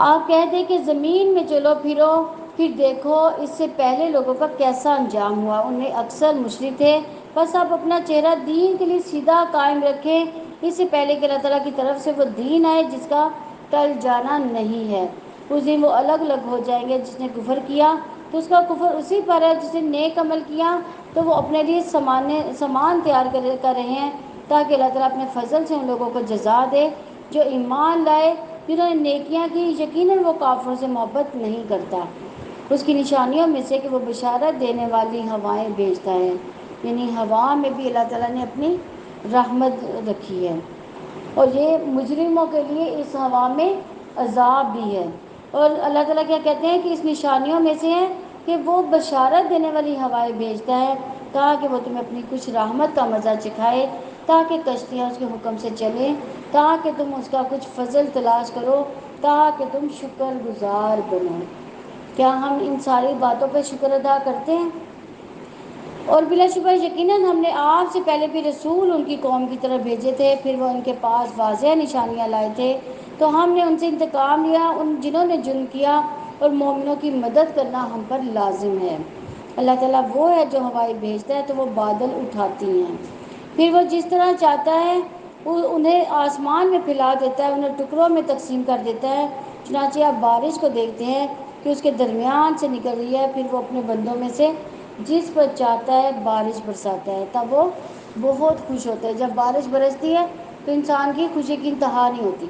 آپ کہہ دیں کہ زمین میں چلو پھرو، پھر دیکھو اس سے پہلے لوگوں کا کیسا انجام ہوا، ان میں اکثر مشرک تھے، بس آپ اپنا چہرہ دین کے لیے سیدھا قائم رکھیں، اس سے پہلے کہ اللہ تعالیٰ کی طرف سے وہ دین آئے جس کا ٹل جانا نہیں ہے۔ اس دن وہ الگ الگ ہو جائیں گے، جس نے کفر کیا تو اس کا کفر اسی پر ہے، جس نے نیک عمل کیا تو وہ اپنے لیے سامان تیار کر رہے ہیں، تاکہ اللہ تعالیٰ اپنے فضل سے ان لوگوں کو جزا دے جو ایمان لائے، جنہوں نے نیکیاں کی۔ یقیناً وہ کافروں سے محبت نہیں کرتا۔ اس کی نشانیوں میں سے کہ وہ بشارت دینے والی ہوائیں بھیجتا ہے، یعنی ہوا میں بھی اللہ تعالیٰ نے اپنی رحمت رکھی ہے، اور یہ مجرموں کے لیے اس ہوا میں عذاب بھی ہے۔ اور اللہ تعالیٰ کیا کہتے ہیں کہ اس نشانیوں میں سے ہے کہ وہ بشارت دینے والی ہوائیں بھیجتا ہے تاکہ وہ تمہیں اپنی کچھ رحمت کا مزہ چکھائے، تاکہ کشتیاں اس کے حکم سے چلیں، تاکہ تم اس کا کچھ فضل تلاش کرو، تاکہ تم شکر گزار بنو۔ کیا ہم ان ساری باتوں پہ شکر ادا کرتے ہیں؟ اور بلا شبہ یقیناً ہم نے آپ سے پہلے بھی رسول ان کی قوم کی طرف بھیجے تھے، پھر وہ ان کے پاس واضح نشانیاں لائے تھے، تو ہم نے ان سے انتقام لیا، ان جنہوں نے جرم کیا، اور مومنوں کی مدد کرنا ہم پر لازم ہے۔ اللہ تعالیٰ وہ ہے جو ہوائیں بھیجتا ہے تو وہ بادل اٹھاتی ہیں، پھر وہ جس طرح چاہتا ہے انہیں آسمان میں پھیلا دیتا ہے، انہیں ٹکڑوں میں تقسیم کر دیتا ہے۔ چنانچہ آپ بارش کو دیکھتے ہیں کہ اس کے درمیان سے نکل رہی ہے، پھر وہ اپنے بندوں میں سے جس پر چاہتا ہے بارش برساتا ہے، تب وہ بہت خوش ہوتا ہے۔ جب بارش برستی ہے تو انسان کی خوشی کی انتہا نہیں ہوتی۔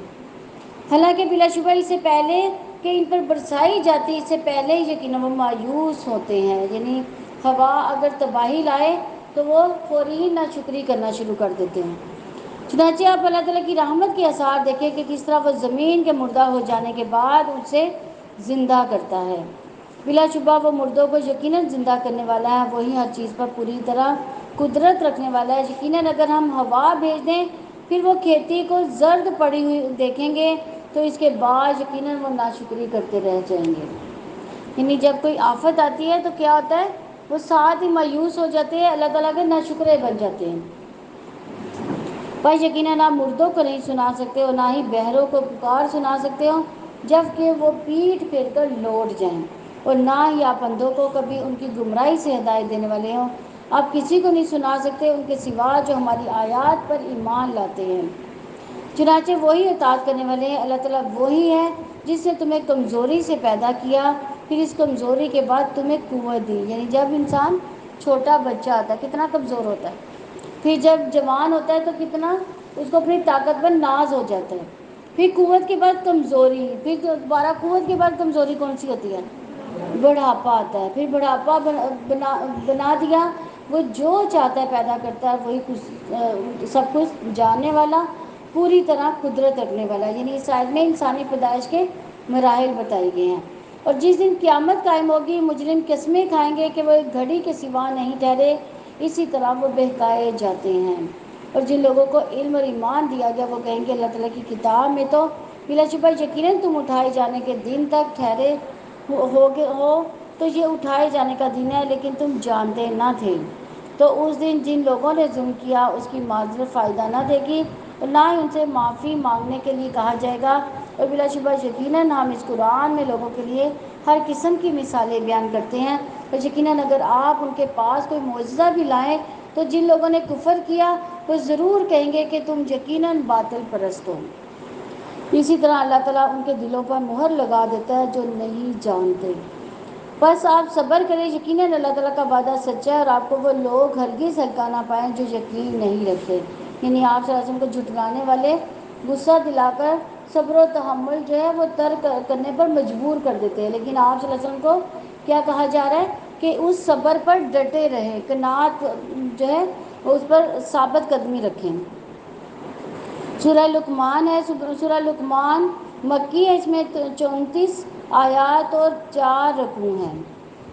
حالانکہ بلا شبہ اس سے پہلے کہ ان پر برسائی جاتی، اس سے پہلے ہی یقیناً وہ مایوس ہوتے ہیں، یعنی ہوا اگر تباہی لائے تو وہ فوری ناشکری کرنا شروع کر دیتے ہیں۔ چنانچہ آپ اللہ تعالیٰ کی رحمت کے آثار دیکھیں کہ کس طرح وہ زمین کے مردہ ہو جانے کے بعد اسے زندہ کرتا ہے۔ بلا شبہ وہ مردوں کو یقیناً زندہ کرنے والا ہے، وہی ہر چیز پر پوری طرح قدرت رکھنے والا ہے۔ یقیناً اگر ہم ہوا بھیج دیں پھر وہ کھیتی کو زرد پڑی ہوئی دیکھیں گے تو اس کے بعد یقیناً وہ ناشکری کرتے رہ جائیں گے۔ یعنی جب کوئی آفت آتی ہے تو کیا ہوتا ہے، وہ ساتھ ہی مایوس ہو جاتے ہیں، اللہ تعالیٰ کے ناشکرے بن جاتے ہیں۔ پر یقیناً آپ مردوں کو نہیں سنا سکتے اور نہ ہی بہروں کو پکار سنا سکتے ہو جب کہ وہ پیٹھ پھیر کر لوٹ جائیں، اور نہ ہی آپ اندھوں کو کبھی ان کی گمراہی سے ہدایت دینے والے ہوں۔ آپ کسی کو نہیں سنا سکتے ان کے سوا جو ہماری آیات پر ایمان لاتے ہیں۔ چنانچہ وہی اطاعت کرنے والے ہیں۔ اللہ تعالیٰ وہی ہے جس نے تمہیں کمزوری سے پیدا کیا، پھر اس کمزوری کے بعد تمہیں قوت دی، یعنی جب انسان چھوٹا بچہ آتا ہے کتنا کمزور ہوتا ہے، پھر جب جوان ہوتا ہے تو کتنا اس کو اپنی طاقت پر ناز ہو جاتا ہے، پھر قوت کے بعد کمزوری، پھر دوبارہ قوت کے بعد کمزوری کون سی ہوتی ہے؟ بڑھاپا آتا ہے، پھر بڑھاپا بنا دیا۔ وہ جو چاہتا ہے پیدا کرتا ہے، وہی کچھ سب کچھ جاننے والا، پوری طرح قدرت رکھنے والا، یعنی اس آیت میں انسانی پیدائش کے مراحل بتائے گئے ہیں۔ اور جس دن قیامت قائم ہوگی مجرم قسمیں کھائیں گے کہ وہ ایک گھڑی کے سوا نہیں ٹھہرے، اسی طرح وہ بہکائے جاتے ہیں۔ اور جن لوگوں کو علم اور ایمان دیا گیا وہ کہیں گے اللہ تعالیٰ کی کتاب میں تو بلا شبہ یقیناً تم اٹھائے جانے کے دن تک ٹھہرے ہو، تو یہ اٹھائے جانے کا دن ہے لیکن تم جانتے نہ تھے۔ تو اس دن جن لوگوں نے ظلم کیا اس کی معذرت فائدہ نہ دے گی، اور نہ ہی ان سے معافی مانگنے کے لیے کہا جائے گا۔ اور بلا شبہ یقیناً ہم اس قرآن میں لوگوں کے لیے ہر قسم کی مثالیں بیان کرتے ہیں، اور یقیناً اگر آپ ان کے پاس کوئی معجزہ بھی لائیں تو جن لوگوں نے کفر کیا وہ ضرور کہیں گے کہ تم یقیناً باطل پرست ہو۔ اسی طرح اللہ تعالیٰ ان کے دلوں پر مہر لگا دیتا ہے جو نہیں جانتے۔ بس آپ صبر کریں، یقیناً اللہ تعالیٰ کا وعدہ سچا ہے، اور آپ کو وہ لوگ ہرگز ہلکا نہ پائیں جو یقین نہیں رکھتے۔ یعنی آپ صلی اللہ علیہ وسلم کو جھٹلانے والے غصہ دلا کر صبر و تحمل جو ہے وہ ترک کرنے پر مجبور کر دیتے ہیں، لیکن آپ صلی اللہ علیہ وسلم کو کیا کہا جا رہا ہے کہ اس صبر پر ڈٹے رہیں، قناعت جو ہے اس پر ثابت قدمی رکھیں۔ سورہ لقمان ہے، سورہ لقمان مکی ہے، اس میں 34 آیات اور 4 رکوع ہیں۔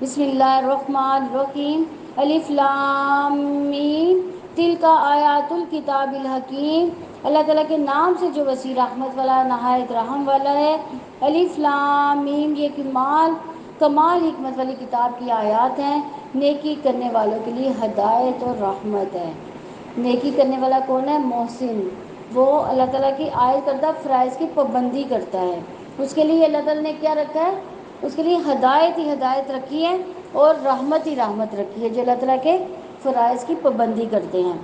بسم اللہ الرحمن الرحیم، الف لام میم تلک آیات الکتاب الحکیم۔ اللہ تعالیٰ کے نام سے جو وسیع رحمت والا نہایت رحم والا ہے۔ الف لام میم، یہ کمال حکمت والی کتاب کی آیات ہیں، نیکی کرنے والوں کے لیے ہدایت اور رحمت ہے۔ نیکی کرنے والا کون ہے؟ محسن، وہ اللہ تعالیٰ کی عائد کردہ فرائض کی پابندی کرتا ہے، اس کے لیے اللہ تعالیٰ نے کیا رکھا ہے؟ اس کے لیے ہدایت ہی ہدایت رکھی ہے اور رحمت ہی رحمت رکھی ہے، جو اللہ تعالیٰ کے فرائض کی پابندی کرتے ہیں۔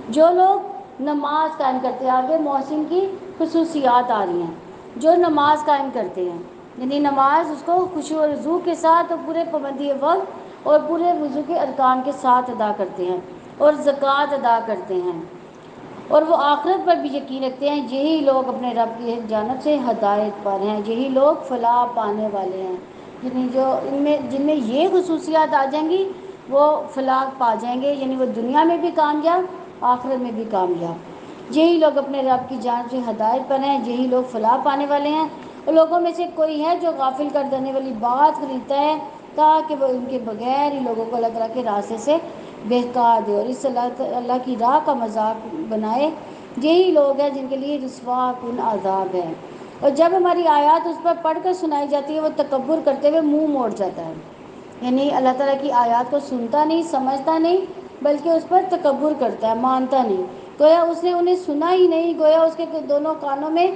جو لوگ نماز قائم کرتے ہیں، آگے محسن کی خصوصیات آ رہی ہیں۔ جو نماز قائم کرتے ہیں، یعنی نماز اس کو خشوع و رضوع کے ساتھ اور پورے پابندی وقت اور پورے وضو کے ارکان کے ساتھ ادا کرتے ہیں، اور زکوٰۃ ادا کرتے ہیں، اور وہ آخرت پر بھی یقین رکھتے ہیں، یہی لوگ اپنے رب کی جانب سے ہدایت پر ہیں، یہی لوگ فلاح پانے والے ہیں۔ یعنی جو جن میں یہ خصوصیات آ جائیں گی وہ فلاح پا جائیں گے، یعنی وہ دنیا میں بھی کامیاب، آخرت میں بھی کامیاب۔ یہی لوگ اپنے رب کی جانب سے ہدایت پر ہیں، یہی لوگ فلاح پانے والے ہیں۔ اور لوگوں میں سے کوئی ہے جو غافل کر دینے والی بات خریدتا ہے تاکہ وہ ان کے بغیر ہی لوگوں کو اللہ تعالیٰ کے راستے سے بہکا دے اور اس اللہ کی راہ کا مذاق بنائے، یہی لوگ ہیں جن کے لیے رسوا کن عذاب ہے۔ اور جب ہماری آیات اس پر پڑھ کر سنائی جاتی ہے وہ تکبر کرتے ہوئے منہ موڑ جاتا ہے، یعنی اللہ تعالیٰ کی آیات کو سنتا نہیں، سمجھتا نہیں، بلکہ اس پر تکبر کرتا ہے، مانتا نہیں، گویا اس نے انہیں سنا ہی نہیں، گویا اس کے دونوں کانوں میں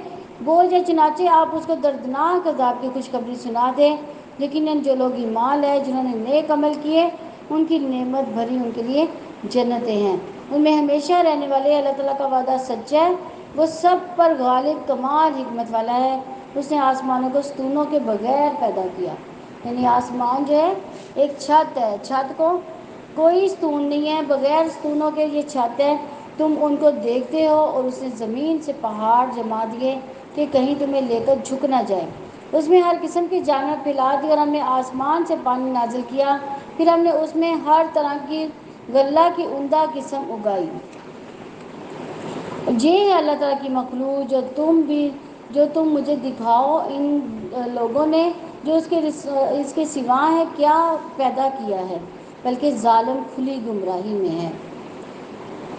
بول جائے، چنانچہ آپ اس کو دردناک عذاب کی خوشخبری سنا دیں۔ لیکن جو لوگ ایمان لائے، جنہوں نے نیک عمل کیے، ان کی نعمت بھری ان کے لیے جنتیں ہیں، ان میں ہمیشہ رہنے والے۔ اللہ تعالیٰ کا وعدہ سچا ہے، وہ سب پر غالب، کمال حکمت والا ہے۔ اس نے آسمانوں کو ستونوں کے بغیر پیدا کیا، یعنی آسمان جو ہے ایک چھت ہے، چھت کو کوئی ستون نہیں ہے، بغیر ستونوں کے یہ چھت ہے، تم ان کو دیکھتے ہو، اور اس نے زمین سے پہاڑ جما دیے کہ کہیں تمہیں لے کر جھک نہ جائے۔ اس میں ہر قسم کی جانور پھیلا دی، اور ہم نے آسمان سے پانی نازل کیا، پھر ہم نے اس میں ہر طرح کی غلہ کی عمدہ قسم اگائی۔ یہ ہے اللہ تعالیٰ کی مخلوق جو تم مجھے دکھاؤ، ان لوگوں نے جو اس کے سوا ہے کیا پیدا کیا ہے، بلکہ ظالم کھلی گمراہی میں ہے۔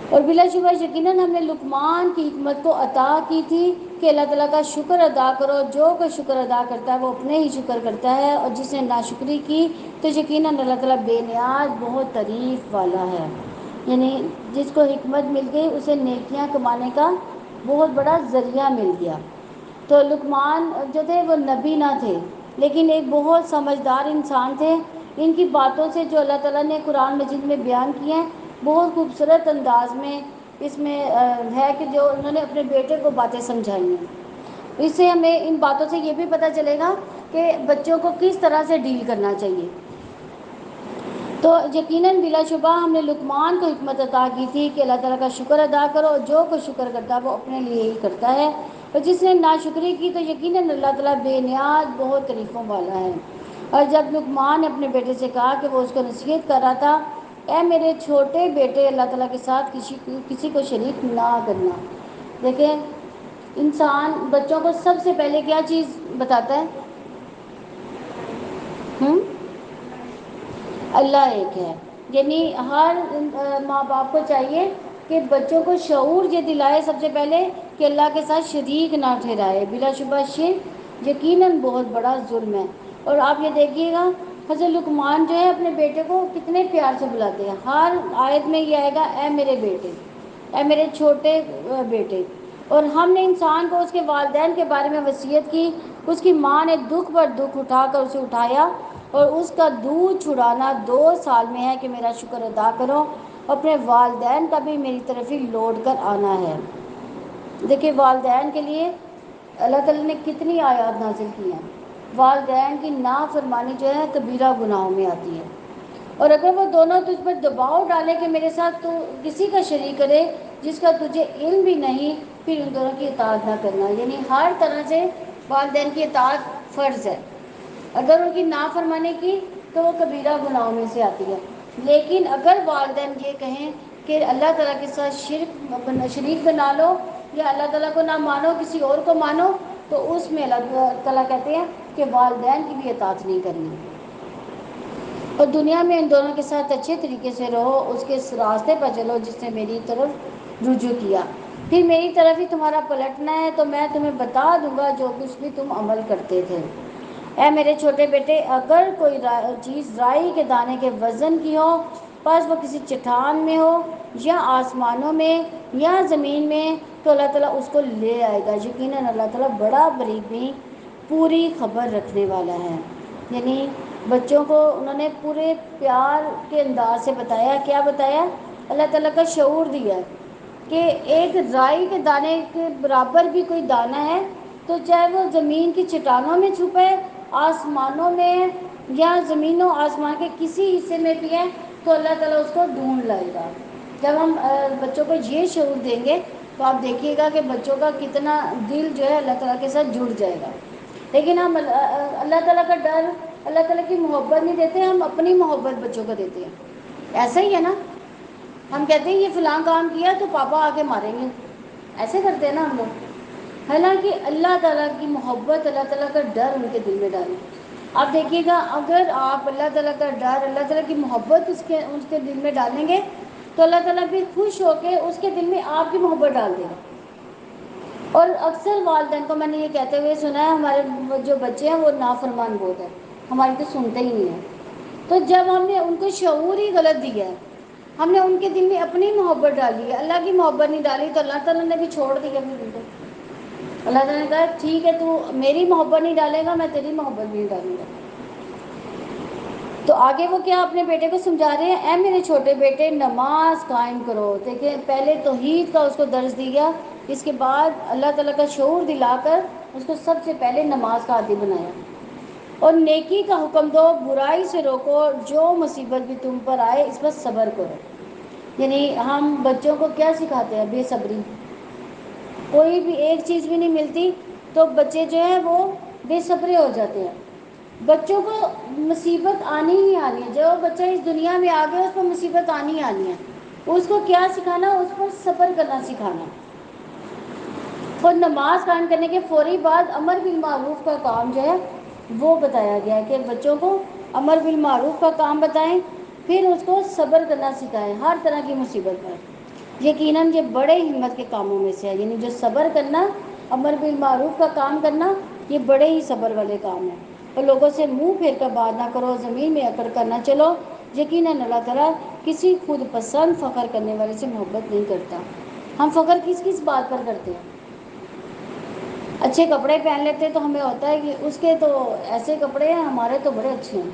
اور بلا شبہ یقیناً ہم نے لقمان کی حکمت کو عطا کی تھی کہ اللہ تعالیٰ کا شکر ادا کرو، جو کوئی شکر ادا کرتا ہے وہ اپنے ہی شکر کرتا ہے، اور جس نے ناشکری کی تو یقیناً اللہ تعالیٰ بے نیاز بہت تعریف والا ہے۔ یعنی جس کو حکمت مل گئی اسے نیکیاں کمانے کا بہت بڑا ذریعہ مل گیا۔ تو لقمان جو تھے وہ نبی نہ تھے، لیکن ایک بہت سمجھدار انسان تھے۔ ان کی باتوں سے جو اللہ تعالیٰ نے قرآن مجید میں بیان کی ہیں بہت خوبصورت انداز میں اس میں ہے کہ جو انہوں نے اپنے بیٹے کو باتیں سمجھائی ہیں۔ اس سے ہمیں ان باتوں سے یہ بھی پتہ چلے گا کہ بچوں کو کس طرح سے ڈیل کرنا چاہیے۔ تو یقیناً بلا شبہ ہم نے لقمان کو حکمت عطا کی تھی کہ اللہ تعالیٰ کا شکر ادا کرو، اور جو کوئی شکر کرتا ہے وہ اپنے لیے ہی کرتا ہے، اور جس نے ناشکری کی تو یقیناً اللہ تعالیٰ بے نیاز بہت تعریفوں والا ہے۔ اور جب لقمان نے اپنے بیٹے سے کہا کہ وہ اس کو نصیحت کر رہا تھا، اے میرے چھوٹے بیٹے، اللہ تعالیٰ کے ساتھ کسی کو شریک نہ کرنا۔ دیکھیں انسان بچوں کو سب سے پہلے کیا چیز بتاتا ہے؟ اللہ ایک ہے، یعنی ہر ماں باپ کو چاہیے کہ بچوں کو شعور یہ دلائے سب سے پہلے کہ اللہ کے ساتھ شریک نہ ٹھہرائے۔ بلا شبہ شرک یقیناً بہت بڑا ظلم ہے۔ اور آپ یہ دیکھیے گا حضرت لقمان جو ہے اپنے بیٹے کو کتنے پیار سے بلاتے ہیں، ہر آیت میں یہ آئے گا اے میرے بیٹے، اے میرے چھوٹے بیٹے۔ اور ہم نے انسان کو اس کے والدین کے بارے میں وصیت کی، اس کی ماں نے دکھ پر دکھ اٹھا کر اسے اٹھایا، اور اس کا دودھ چھڑانا 2 سال میں ہے کہ میرا شکر ادا کرو، اپنے والدین کا بھی میری طرف ہی لوٹ کر آنا ہے۔ دیکھیں والدین کے لیے اللہ تعالیٰ نے کتنی آیات نازل کی ہیں۔ والدین کی نافرمانی جو ہے کبیرہ گناہوں میں آتی ہے، اور اگر وہ دونوں تجھ پر دباؤ ڈالے کہ میرے ساتھ تو کسی کا شریک کرے جس کا تجھے علم بھی نہیں، پھر ان دونوں کی اطاعت نہ کرنا۔ یعنی ہر طرح سے والدین کی اطاعت فرض ہے، اگر ان کی نافرمانی کی تو وہ کبیرہ گناہوں میں سے آتی ہے۔ لیکن اگر والدین یہ کہیں کہ اللہ تعالیٰ کے ساتھ شریک بنا لو، یا اللہ تعالیٰ کو نہ مانو کسی اور کو مانو، تو اس میں اللہ تعالیٰ کہتے ہیں کہ والدین کی بھی اطاعت نہیں کرنی، اور دنیا میں ان دونوں کے ساتھ اچھے طریقے سے رہو، اس کے راستے پر چلو جس نے میری طرف رجوع کیا، پھر میری طرف ہی تمہارا پلٹنا ہے تو میں تمہیں بتا دوں گا جو کچھ بھی تم عمل کرتے تھے۔ اے میرے چھوٹے بیٹے، اگر کوئی چیز رائی کے دانے کے وزن کی ہو، پس وہ کسی چٹان میں ہو یا آسمانوں میں یا زمین میں، تو اللہ تعالیٰ اس کو لے آئے گا۔ یقیناً اللہ تعالیٰ بڑا بریک بھی پوری خبر رکھنے والا ہے۔ یعنی بچوں کو انہوں نے پورے پیار کے انداز سے بتایا، کیا بتایا؟ اللہ تعالیٰ کا شعور دیا کہ ایک رائی کے دانے کے برابر بھی کوئی دانہ ہے تو چاہے وہ زمین کی چٹانوں میں چھپے، آسمانوں میں، یا زمین و آسمان کے کسی حصے میں بھی ہے، تو اللہ تعالیٰ اس کو ڈھونڈ لائے گا۔ جب ہم بچوں کو یہ شعور دیں گے تو آپ دیکھیے گا کہ بچوں کا کتنا دل جو ہے اللہ تعالیٰ کے ساتھ جڑ جائے گا۔ لیکن ہم اللہ تعالیٰ کا ڈر، اللہ تعالیٰ کی محبت نہیں دیتے، ہم اپنی محبت بچوں کو دیتے ہیں۔ ایسا ہی ہے نا، ہم کہتے ہیں یہ فلاں کام کیا تو پاپا آ کے ماریں گے، ایسے کرتے ہیں نا ہم لوگ۔ حالانکہ اللہ تعالیٰ کی محبت، اللہ تعالیٰ کا ڈر ان کے دل میں ڈالیں۔ آپ دیکھیے گا اگر آپ اللہ تعالیٰ کا ڈر، اللہ تعالیٰ کی محبت اس کے دل میں ڈالیں گے تو اللہ تعالیٰ بھی خوش ہو کے اس کے دل میں آپ کی محبت ڈال دے گا۔ اور اکثر والدین کو میں نے یہ کہتے ہوئے سنا ہے، ہمارے جو بچے ہیں وہ نافرمان بہت ہیں، ہماری تو سنتے ہی نہیں ہیں۔ تو جب ہم نے ان کو شعور ہی غلط دیا ہے، ہم نے ان کے دل میں اپنی محبت ڈالی ہے، اللہ کی محبت نہیں ڈالی، تو اللہ تعالیٰ نے بھی چھوڑ دیا پھر ان کو۔ اللہ تعالیٰ نے کہا ٹھیک ہے تو میری محبت نہیں ڈالے گا، میں تیری محبت نہیں ڈالوں گا۔ تو آگے وہ کیا اپنے بیٹے کو سمجھا رہے ہیں؟ اے میرے چھوٹے بیٹے، نماز قائم کرو۔ دیکھیں پہلے توحید کا اس کو درس دیا، اس کے بعد اللہ تعالیٰ کا شعور دلا کر اس کو سب سے پہلے نماز کا عادی بنایا۔ اور نیکی کا حکم دو، برائی سے روکو، جو مصیبت بھی تم پر آئے اس پر صبر کرو۔ یعنی ہم بچوں کو کیا سکھاتے ہیں؟ بے صبری۔ کوئی بھی ایک چیز بھی نہیں ملتی تو بچے جو ہیں وہ بے صبرے ہو جاتے ہیں۔ بچوں کو مصیبت آنی ہی آنی ہے، جو بچہ اس دنیا میں آ گیا اس کو مصیبت آنی ہی آنی ہے۔ اس کو کیا سکھانا؟ اس کو صبر کرنا سکھانا۔ اور نماز قائم کرنے کے فوری بعد امر بالمعروف کا کام جو ہے وہ بتایا گیا ہے کہ بچوں کو امر بالمعروف کا کام بتائیں، پھر اس کو صبر کرنا سکھائیں ہر طرح کی مصیبت پر۔ یقیناً یہ بڑے ہمت کے کاموں میں سے ہے، یعنی جو صبر کرنا، امر بالمعروف کا کام کرنا، یہ بڑے ہی صبر والے کام ہیں۔ اور لوگوں سے منہ پھیر کر بات نہ کرو، زمین میں اکڑ کر نہ چلو، یقیناً اللہ تعالیٰ کسی خود پسند فخر کرنے والے سے محبت نہیں کرتا۔ ہم فخر کس کس بات پر کرتے ہیں؟ اچھے کپڑے پہن لیتے تو ہمیں ہوتا ہے کہ اس کے تو ایسے کپڑے ہیں، ہمارے تو بڑے اچھے ہیں،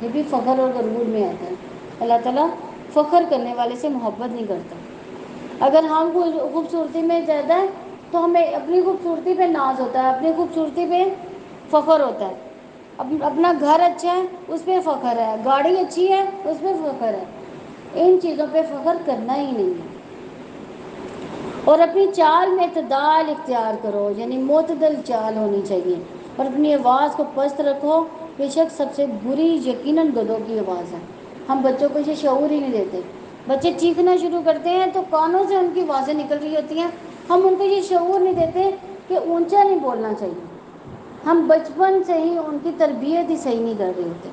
یہ بھی فخر اور غرور میں آتا ہے۔ اللہ تعالیٰ فخر کرنے والے سے محبت نہیں کرتا۔ اگر ہم خوبصورتی میں زیادہ ہیں تو ہمیں اپنی خوبصورتی پہ ناز ہوتا ہے، اپنی خوبصورتی پہ فخر ہوتا ہے، اپنا گھر اچھا ہے اس پہ فخر ہے، گاڑی اچھی ہے اس پہ فخر ہے۔ ان چیزوں پہ فخر کرنا ہی نہیں ہے۔ اور اپنی چال میں اعتدال اختیار کرو، یعنی معتدل چال ہونی چاہیے، اور اپنی آواز کو پست رکھو، بے شک سب سے بری یقیناً گدھوں کی آواز ہے۔ ہم بچوں کو یہ شعور ہی نہیں دیتے، بچے چیخنا شروع کرتے ہیں تو کانوں سے ان کی آوازیں نکل رہی ہوتی ہیں، ہم ان کو یہ شعور نہیں دیتے کہ اونچا نہیں بولنا چاہیے۔ ہم بچپن سے ہی ان کی تربیت ہی صحیح نہیں کر رہے ہوتے۔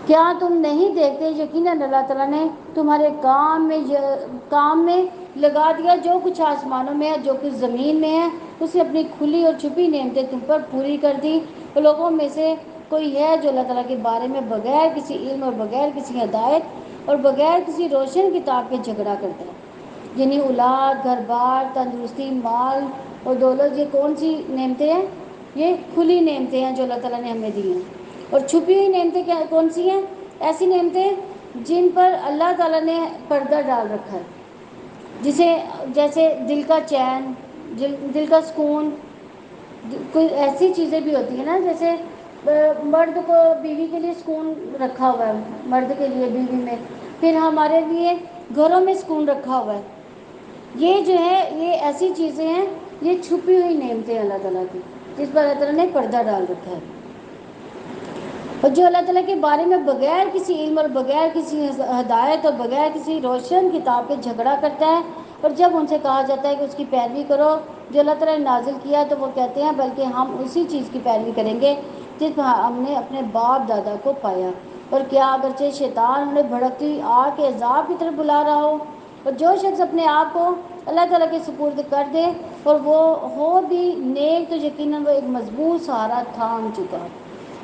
کیا تم نہیں دیکھتے یقیناً اللہ تعالیٰ نے تمہارے کام میں لگا دیا جو کچھ آسمانوں میں ہے، جو کچھ زمین میں ہے، اسے اپنی کھلی اور چھپی نعمتیں تم پر پوری کر دی۔ تو لوگوں میں سے کوئی ہے جو اللہ تعالیٰ کے بارے میں بغیر کسی علم اور بغیر کسی ہدایت اور بغیر کسی روشن کتاب کے جھگڑا کرتا ہے؟ یعنی اولاد، گھر بار، تندرستی، مال اور دولت، یہ کون سی نعمتیں ہیں؟ یہ کھلی نعمتیں ہیں جو اللہ تعالیٰ نے ہمیں دی ہیں۔ اور چھپی ہوئی نعمتیں کون سی ہیں؟ ایسی نعمتیں جن پر اللہ تعالیٰ نے پردہ ڈال رکھا ہے، جیسے دل کا چین، دل کا سکون۔ کوئی ایسی چیزیں بھی ہوتی ہیں نا، جیسے مرد کو بیوی کے لیے سکون رکھا ہوا ہے، مرد کے لیے بیوی میں، پھر ہمارے لیے گھروں میں سکون رکھا ہوا ہے۔ یہ جو ہے یہ ایسی چیزیں ہیں، یہ چھپی ہوئی نعمتیں اللہ تعالیٰ کی، جس پر اللہ تعالیٰ نے پردہ ڈال رکھا ہے، اور جو اللہ تعالیٰ کے بارے میں بغیر کسی علم اور بغیر کسی ہدایت اور بغیر کسی روشن کتاب کے جھگڑا کرتا ہے، اور جب ان سے کہا جاتا ہے کہ اس کی پیروی کرو جو اللہ تعالیٰ نے نازل کیا، تو وہ کہتے ہیں بلکہ ہم اسی چیز کی پیروی کریں گے جس پر ہم نے اپنے باپ دادا کو پایا، اور کیا اگرچہ شیطان انہیں بھڑکتی آگ کے عذاب کی طرف بلا رہا ہو، اور جو شخص اپنے آپ کو اللہ تعالیٰ کے سپرد کر دے اور وہ ہو بھی نیک، تو یقیناً وہ ایک مضبوط سہارا تھام چکا،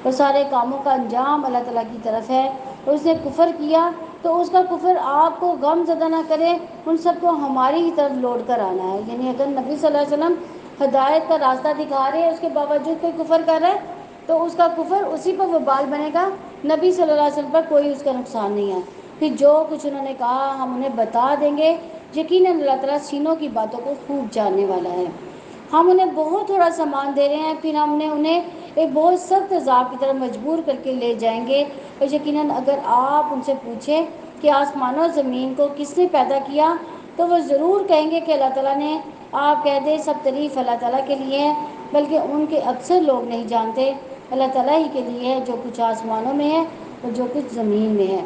اور سارے کاموں کا انجام اللہ تعالیٰ کی طرف ہے، اور اس نے کفر کیا تو اس کا کفر آپ کو غم زدہ نہ کرے، ان سب کو ہماری ہی طرف لوٹ کر آنا ہے۔ یعنی اگر نبی صلی اللہ علیہ وسلم ہدایت کا راستہ دکھا رہے ہیں، اس کے باوجود کوئی کفر کر رہا ہے تو اس کا کفر اسی پر وبال بنے گا، نبی صلی اللہ علیہ وسلم پر کوئی اس کا نقصان نہیں ہے۔ پھر جو کچھ انہوں نے کہا ہم انہیں بتا دیں گے، یقیناً اللہ تعالیٰ سینوں کی باتوں کو خوب جاننے والا ہے۔ ہم انہیں بہت تھوڑا سامان دے رہے ہیں، پھر ہم نے انہیں ایک بہت سخت عذاب کی طرف مجبور کر کے لے جائیں گے، اور یقیناً اگر آپ ان سے پوچھیں کہ آسمان و زمین کو کس نے پیدا کیا، تو وہ ضرور کہیں گے کہ اللہ تعالیٰ نے۔ آپ کہہ دیں سب تعریف اللہ تعالیٰ کے لیے ہے، بلکہ ان کے اکثر لوگ نہیں جانتے، اللہ تعالیٰ ہی کے لیے ہے جو کچھ آسمانوں میں ہے اور جو کچھ زمین میں ہے۔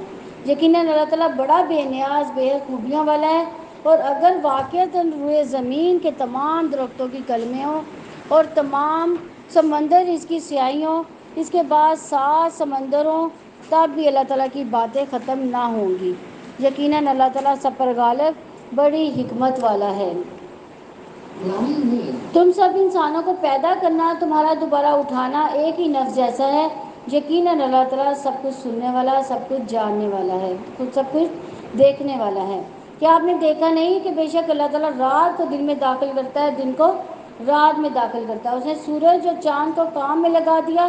یقیناً اللہ تعالیٰ بڑا بے نیاز بے حد خوبیوں والا ہے، اور اگر واقعتاً روئے زمین کے تمام درختوں کی کلمیں ہوں اور تمام سمندر اس کی سیاہی ہوں، اس کے بعد 7 سمندروں، تب بھی اللہ تعالیٰ کی باتیں ختم نہ ہوں گی۔ یقیناً اللہ تعالیٰ سب پر غالب بڑی حکمت والا ہے۔ تم سب انسانوں کو پیدا کرنا، تمہارا دوبارہ اٹھانا ایک ہی نفس جیسا ہے۔ یقیناً اللہ تعالیٰ سب کچھ سننے والا، سب کچھ جاننے والا ہے، سب کچھ دیکھنے والا ہے۔ کیا آپ نے دیکھا نہیں کہ بے شک اللہ تعالیٰ رات کو دن میں داخل کرتا ہے، دن کو رات میں داخل کرتا ہے۔ اس نے سورج اور چاند کو کام میں لگا دیا،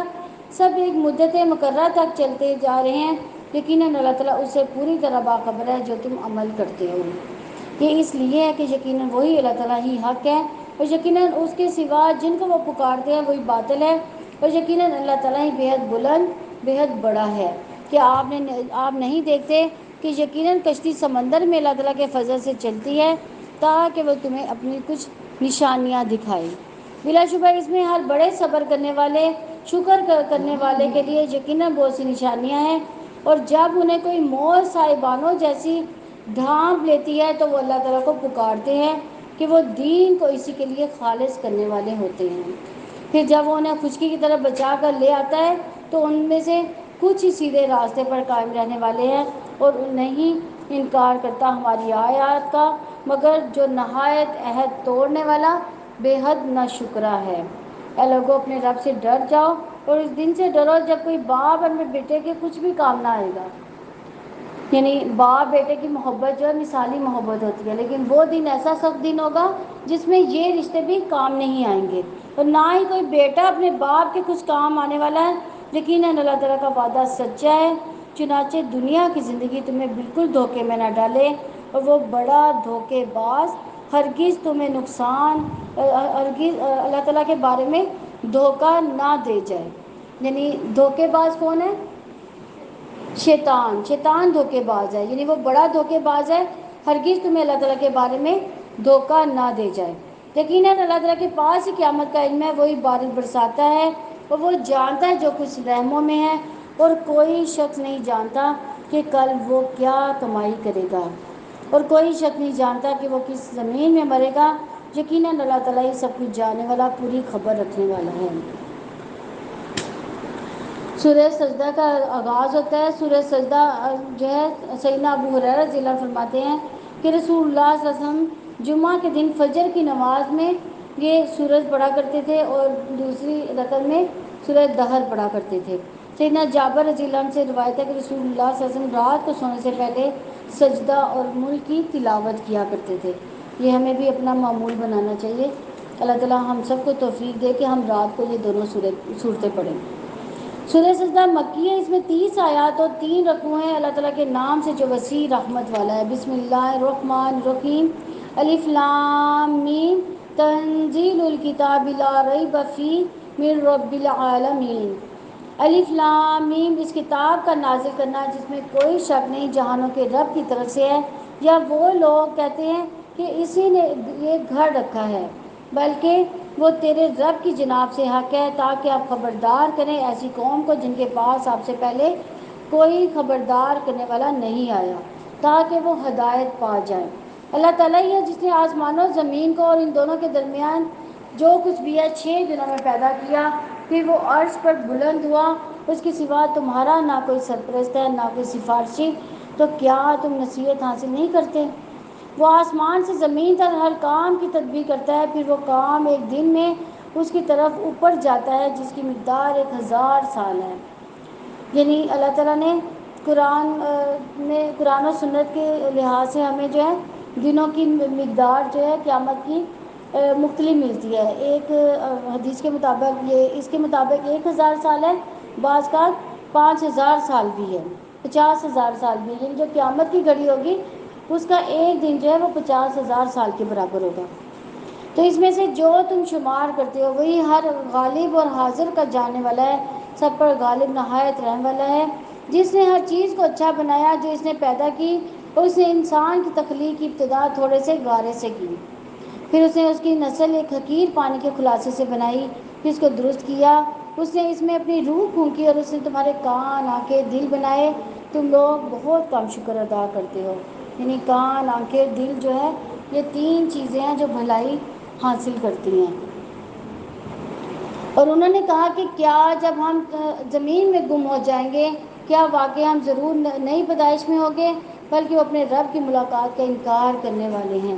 سب ایک مدت مقررہ تک چلتے جا رہے ہیں۔ یقیناً اللہ تعالیٰ اس سے پوری طرح باخبر ہے جو تم عمل کرتے ہو۔ یہ اس لیے ہے کہ یقیناً وہی اللہ تعالیٰ ہی حق ہے، اور یقیناً اس کے سوا جن کو وہ پکارتے ہیں وہی باطل ہے، اور یقیناً اللہ تعالیٰ ہی بے حد بلند بے حد بڑا ہے۔ کیا آپ نہیں دیکھتے کہ یقیناً کشتی سمندر میں اللہ تعالیٰ کے فضل سے چلتی ہے تاکہ وہ تمہیں اپنی کچھ نشانیاں دکھائے۔ بلا شبہ اس میں ہر بڑے صبر کرنے والے، شکر کرنے والے کے لیے یقیناً بہت سی نشانیاں ہیں، اور جب انہیں کوئی موت صاحبانوں جیسی ڈھانپ لیتی ہے تو وہ اللہ تعالیٰ کو پکارتے ہیں کہ وہ دین کو اسی کے لیے خالص کرنے والے ہوتے ہیں۔ پھر جب وہ انہیں خشکی کی طرف بچا کر لے آتا ہے تو ان میں سے کچھ ہی سیدھے راستے پر قائم رہنے والے ہیں، اور نہیں انکار کرتا ہماری آیات کا مگر جو نہایت عہد توڑنے والا بے حد ناشکرا ہے۔ اے لوگو اپنے رب سے ڈر جاؤ، اور اس دن سے ڈرو جب کوئی باپ اپنے بیٹے کے کچھ بھی کام نہ آئے گا۔ یعنی باپ بیٹے کی محبت جو ہے مثالی محبت ہوتی ہے، لیکن وہ دن ایسا سخت دن ہوگا جس میں یہ رشتے بھی کام نہیں آئیں گے، اور نہ ہی کوئی بیٹا اپنے باپ کے کچھ کام آنے والا ہے۔ یقیناً اللہ تعالیٰ کا وعدہ سچا ہے، چنانچہ دنیا کی زندگی تمہیں بالکل دھوکے میں نہ ڈالے، اور وہ بڑا دھوکے باز ہرگز تمہیں نقصان، ہرگز اللہ تعالیٰ کے بارے میں دھوکہ نہ دے جائے۔ یعنی دھوکے باز کون ہے؟ شیطان دھوکے باز ہے، یعنی وہ بڑا دھوکے باز ہے، ہرگز تمہیں اللہ تعالیٰ کے بارے میں دھوکہ نہ دے جائے۔ یقیناً اللہ تعالیٰ کے پاس ہی قیامت کا علم ہے، وہی بارش برساتا ہے، اور وہ جانتا ہے جو کچھ رحموں میں ہے، اور کوئی شخص نہیں جانتا کہ کل وہ کیا کمائی کرے گا، اور کوئی شخص نہیں جانتا کہ وہ کس زمین میں مرے گا۔ یقیناً اللہ تعالیٰ ہی سب کچھ جاننے والا، پوری خبر رکھنے والا ہے۔ سورہ سجدہ کا آغاز ہوتا ہے۔ سورہ سجدہ جو ہے سیدنا ابو ہریرہ رضی اللہ عنہ فرماتے ہیں کہ رسول اللہ صلی اللہ علیہ وسلم جمعہ کے دن فجر کی نماز میں یہ سورج پڑھا کرتے تھے، اور دوسری رکعت میں سورہ دہر پڑھا کرتے تھے۔ سیدنا جابر رضی اللہ عنہ سے روایت ہے کہ رسول اللہ صلی اللہ علیہ وسلم رات کو سونے سے پہلے سجدہ اور ملک کی تلاوت کیا کرتے تھے۔ یہ ہمیں بھی اپنا معمول بنانا چاہیے۔ اللہ تعالیٰ ہم سب کو توفیق دے کہ ہم رات کو یہ دونوں صورتیں پڑھیں۔ سورہ سجدہ مکی ہے، اس میں 30 آیات اور 3 رکوع ہیں۔ اللہ تعالیٰ کے نام سے جو وسیع رحمت والا ہے۔ بسم اللہ الرحمن الرحیم، الف لام میم، تنزیل الکتاب لا ریب فیہ من رب العالمین۔ الف لام میم، اس کتاب کا نازل کرنا جس میں کوئی شک نہیں جہانوں کے رب کی طرف سے ہے۔ یا وہ لوگ کہتے ہیں کہ اسی نے یہ گھر رکھا ہے، بلکہ وہ تیرے رب کی جناب سے حق ہے، تاکہ آپ خبردار کریں ایسی قوم کو جن کے پاس آپ سے پہلے کوئی خبردار کرنے والا نہیں آیا، تاکہ وہ ہدایت پا جائیں۔ اللہ تعالیٰ ہی ہے جس نے آسمان و زمین کو اور ان دونوں کے درمیان جو کچھ بھی ہے 6 دنوں میں پیدا کیا، پھر وہ عرش پر بلند ہوا، اس کے سوا تمہارا نہ کوئی سرپرست ہے نہ کوئی سفارشی، تو کیا تم نصیحت حاصل نہیں کرتے؟ وہ آسمان سے زمین تک ہر کام کی تدبیر کرتا ہے، پھر وہ کام ایک دن میں اس کی طرف اوپر جاتا ہے جس کی مقدار 1000 سال ہے۔ یعنی اللہ تعالیٰ نے قرآن و سنت کے لحاظ سے ہمیں جو ہے دنوں کی مقدار جو ہے قیامت کی مختلف ملتی ہے۔ ایک حدیث کے مطابق اس کے مطابق 1000 سال ہے، بعض کا 5000 سال بھی ہے، 50,000 سال بھی ہے۔ جو قیامت کی گھڑی ہوگی اس کا ایک دن جو ہے وہ 50,000 سال کے برابر ہوگا۔ تو اس میں سے جو تم شمار کرتے ہو وہی ہر غالب اور حاضر کا جاننے والا ہے، سب پر غالب نہایت رحم والا ہے، جس نے ہر چیز کو اچھا بنایا جو اس نے پیدا کی، اور اس نے انسان کی تخلیق کی ابتدا تھوڑے سے غارے سے کی، پھر اس نے اس کی نسل ایک حقیر پانی کے خلاصے سے بنائی، پھر اس کو درست کیا، اس نے اس میں اپنی روح پھونکی، اور اس نے تمہارے کان آنکھیں دل بنائے۔ تم لوگ بہت کم شکر ادا کرتے ہو۔ یعنی کان آنکھیں دل جو ہے یہ 3 چیزیں ہیں جو بھلائی حاصل کرتی ہیں۔ اور انہوں نے کہا کہ کیا جب ہم زمین میں گم ہو جائیں گے کیا واقعی ہم ضرور نئی پیدائش میں ہوں گے؟ بلکہ وہ اپنے رب کی ملاقات کا انکار کرنے والے ہیں۔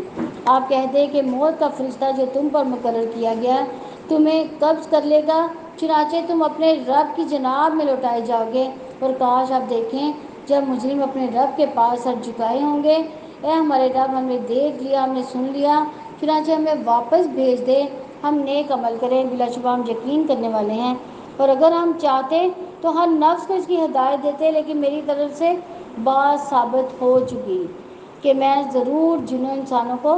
آپ کہتے ہیں کہ موت کا فرشتہ جو تم پر مقرر کیا گیا تمہیں قبض کر لے گا، چنانچہ تم اپنے رب کی جناب میں لوٹائے جاؤ گے۔ اور کاش آپ دیکھیں جب مجرم اپنے رب کے پاس سر جھکائے ہوں گے، اے ہمارے رب، ہم نے دیکھ لیا، ہم نے سن لیا، چنانچہ ہمیں واپس بھیج دے، ہم نیک عمل کریں، بلا شبہ ہم یقین کرنے والے ہیں۔ اور اگر ہم چاہتے تو ہر نفس کو اس کی ہدایت دیتے، لیکن میری طرف سے بات ثابت ہو چکی کہ میں ضرور جنوں انسانوں کو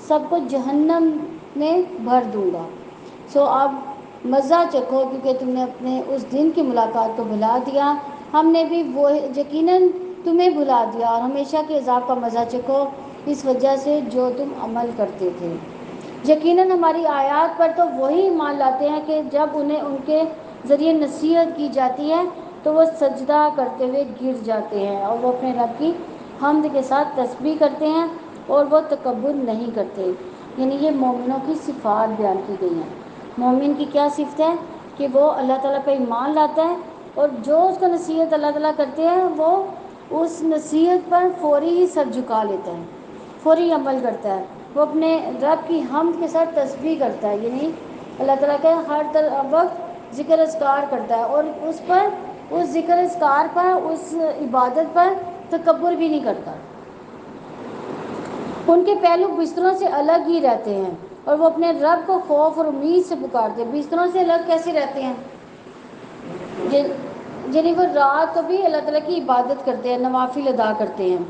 سب کو جہنم میں بھر دوں گا۔ سو اب مزہ چکھو کیونکہ تم نے اپنے اس دن کی ملاقات کو بھلا دیا، ہم نے بھی وہ یقیناً تمہیں بھلا دیا، اور ہمیشہ کے عذاب کا مزہ چکھو اس وجہ سے جو تم عمل کرتے تھے۔ یقیناً ہماری آیات پر تو وہی ایمان لاتے ہیں کہ جب انہیں ان کے ذریعے نصیحت کی جاتی ہے تو وہ سجدہ کرتے ہوئے گر جاتے ہیں، اور وہ اپنے رب کی حمد کے ساتھ تسبیح کرتے ہیں، اور وہ تکبر نہیں کرتے۔ یعنی یہ مومنوں کی صفات بیان کی گئی ہیں۔ مومن کی کیا صفت ہے کہ وہ اللہ تعالیٰ پہ ایمان لاتا ہے، اور جو اس کو نصیحت اللہ تعالیٰ کرتے ہیں وہ اس نصیحت پر فوری ہی سر جھکا لیتا ہے، فوری عمل کرتا ہے، وہ اپنے رب کی حمد کے ساتھ تسبیح کرتا ہے، یعنی اللہ تعالیٰ کا ہر وقت ذکر اذکار کرتا ہے، اور اس ذکر اذکار پر، اس عبادت پر تکبر بھی نہیں کرتا۔ ان کے پہلو بستروں سے الگ ہی رہتے ہیں، اور وہ اپنے رب کو خوف اور امید سے پکارتے ہیں۔ بستروں سے الگ کیسے رہتے ہیں؟ یعنی وہ رات کو بھی اللہ تعالیٰ کی عبادت کرتے ہیں، نوافل ادا کرتے ہیں،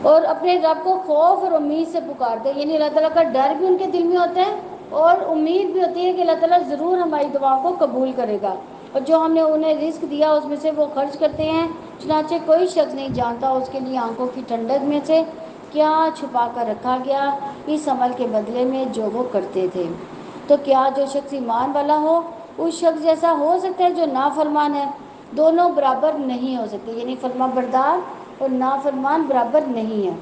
اور اپنے رب کو خوف اور امید سے پکارتے ہیں، یعنی اللہ تعالیٰ کا ڈر بھی ان کے دل میں ہوتا ہے، اور امید بھی ہوتی ہے کہ اللہ تعالیٰ ضرور ہماری دعاؤں کو قبول کرے گا، اور جو ہم نے انہیں رزق دیا اس میں سے وہ خرچ کرتے ہیں، چنانچہ کوئی شخص نہیں جانتا اس کے لیے آنکھوں کی ٹھنڈک میں سے کیا چھپا کر رکھا گیا اس عمل کے بدلے میں جو وہ کرتے تھے۔ تو کیا جو شخص ایمان والا ہو اس شخص جیسا ہو سکتا ہے جو نافرمان ہے؟ دونوں برابر نہیں ہو سکتے، یعنی فرما بردار اور نافرمان برابر نہیں ہے۔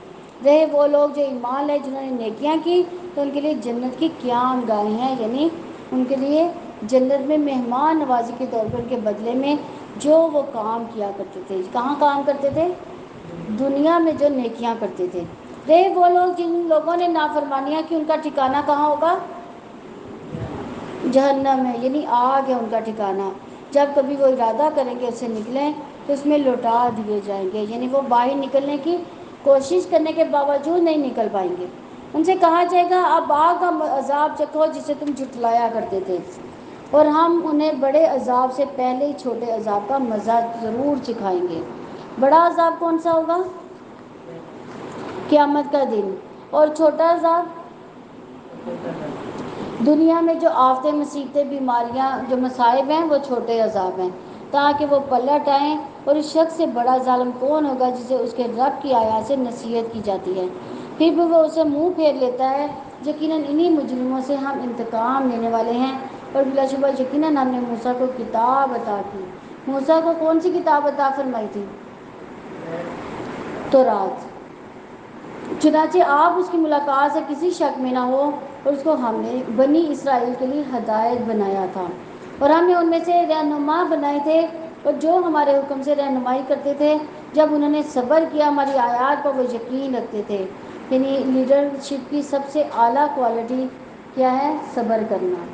رہے وہ لوگ جو ایمان لائے جنہوں نے نیکیاں کی تو ان کے لیے جنت کی قیام گاہیں ہیں، یعنی ان کے لیے جنت میں مہمان نوازی کے طور پر ان کے بدلے میں جو وہ کام کیا کرتے تھے۔ کہاں کام کرتے تھے؟ دنیا میں جو نیکیاں کرتے تھے۔ رہے وہ لوگ جن لوگوں نے نافرمانیاں کی ان کا ٹھکانہ کہاں ہوگا؟ جہنم ہے، یعنی آگ ہے ان کا ٹھکانہ۔ جب کبھی وہ ارادہ کریں گے اس سے نکلیں تو اس میں لوٹا دیے جائیں گے، یعنی وہ باہر نکلنے کی کوشش کرنے کے باوجود نہیں نکل پائیں گے۔ ان سے کہا جائے گا اب آگ کا عذاب چکھو جسے تم جھٹلایا کرتے تھے، اور ہم انہیں بڑے عذاب سے پہلے ہی چھوٹے عذاب کا مزہ ضرور چکھائیں گے۔ بڑا عذاب کون سا ہوگا؟ قیامت کا دن۔ اور چھوٹا عذاب دنیا میں جو آفتیں، مصیبتیں، بیماریاں، جو مصائب ہیں وہ چھوٹے عذاب ہیں، تاکہ وہ پلٹ آئیں۔ اور اس شخص سے بڑا ظالم کون ہوگا جسے اس کے رب کی آیات سے نصیحت کی جاتی ہے؟ پھر بھی وہ اسے منہ پھیر لیتا ہے۔ یقیناً انہی مجرموں سے ہم انتقام لینے والے ہیں، اور بلا شبہ یقیناً ہم نے موسیٰ کو کتاب عطا کی۔ موسیٰ کو کون سی کتاب عطا فرمائی تھی؟ تورات۔ چنانچہ آپ اس کی ملاقات سے کسی شک میں نہ ہو، اور اس کو ہم نے بنی اسرائیل کے لیے ہدایت بنایا تھا، اور ہم نے ان میں سے رہنما بنائے تھے، اور جو ہمارے حکم سے رہنمائی کرتے تھے۔ جب انہوں نے صبر کیا ہماری آیات پر وہ یقین رکھتے تھے۔ یعنی لیڈرشپ کی سب سے اعلیٰ کوالٹی کیا ہے؟ صبر کرنا۔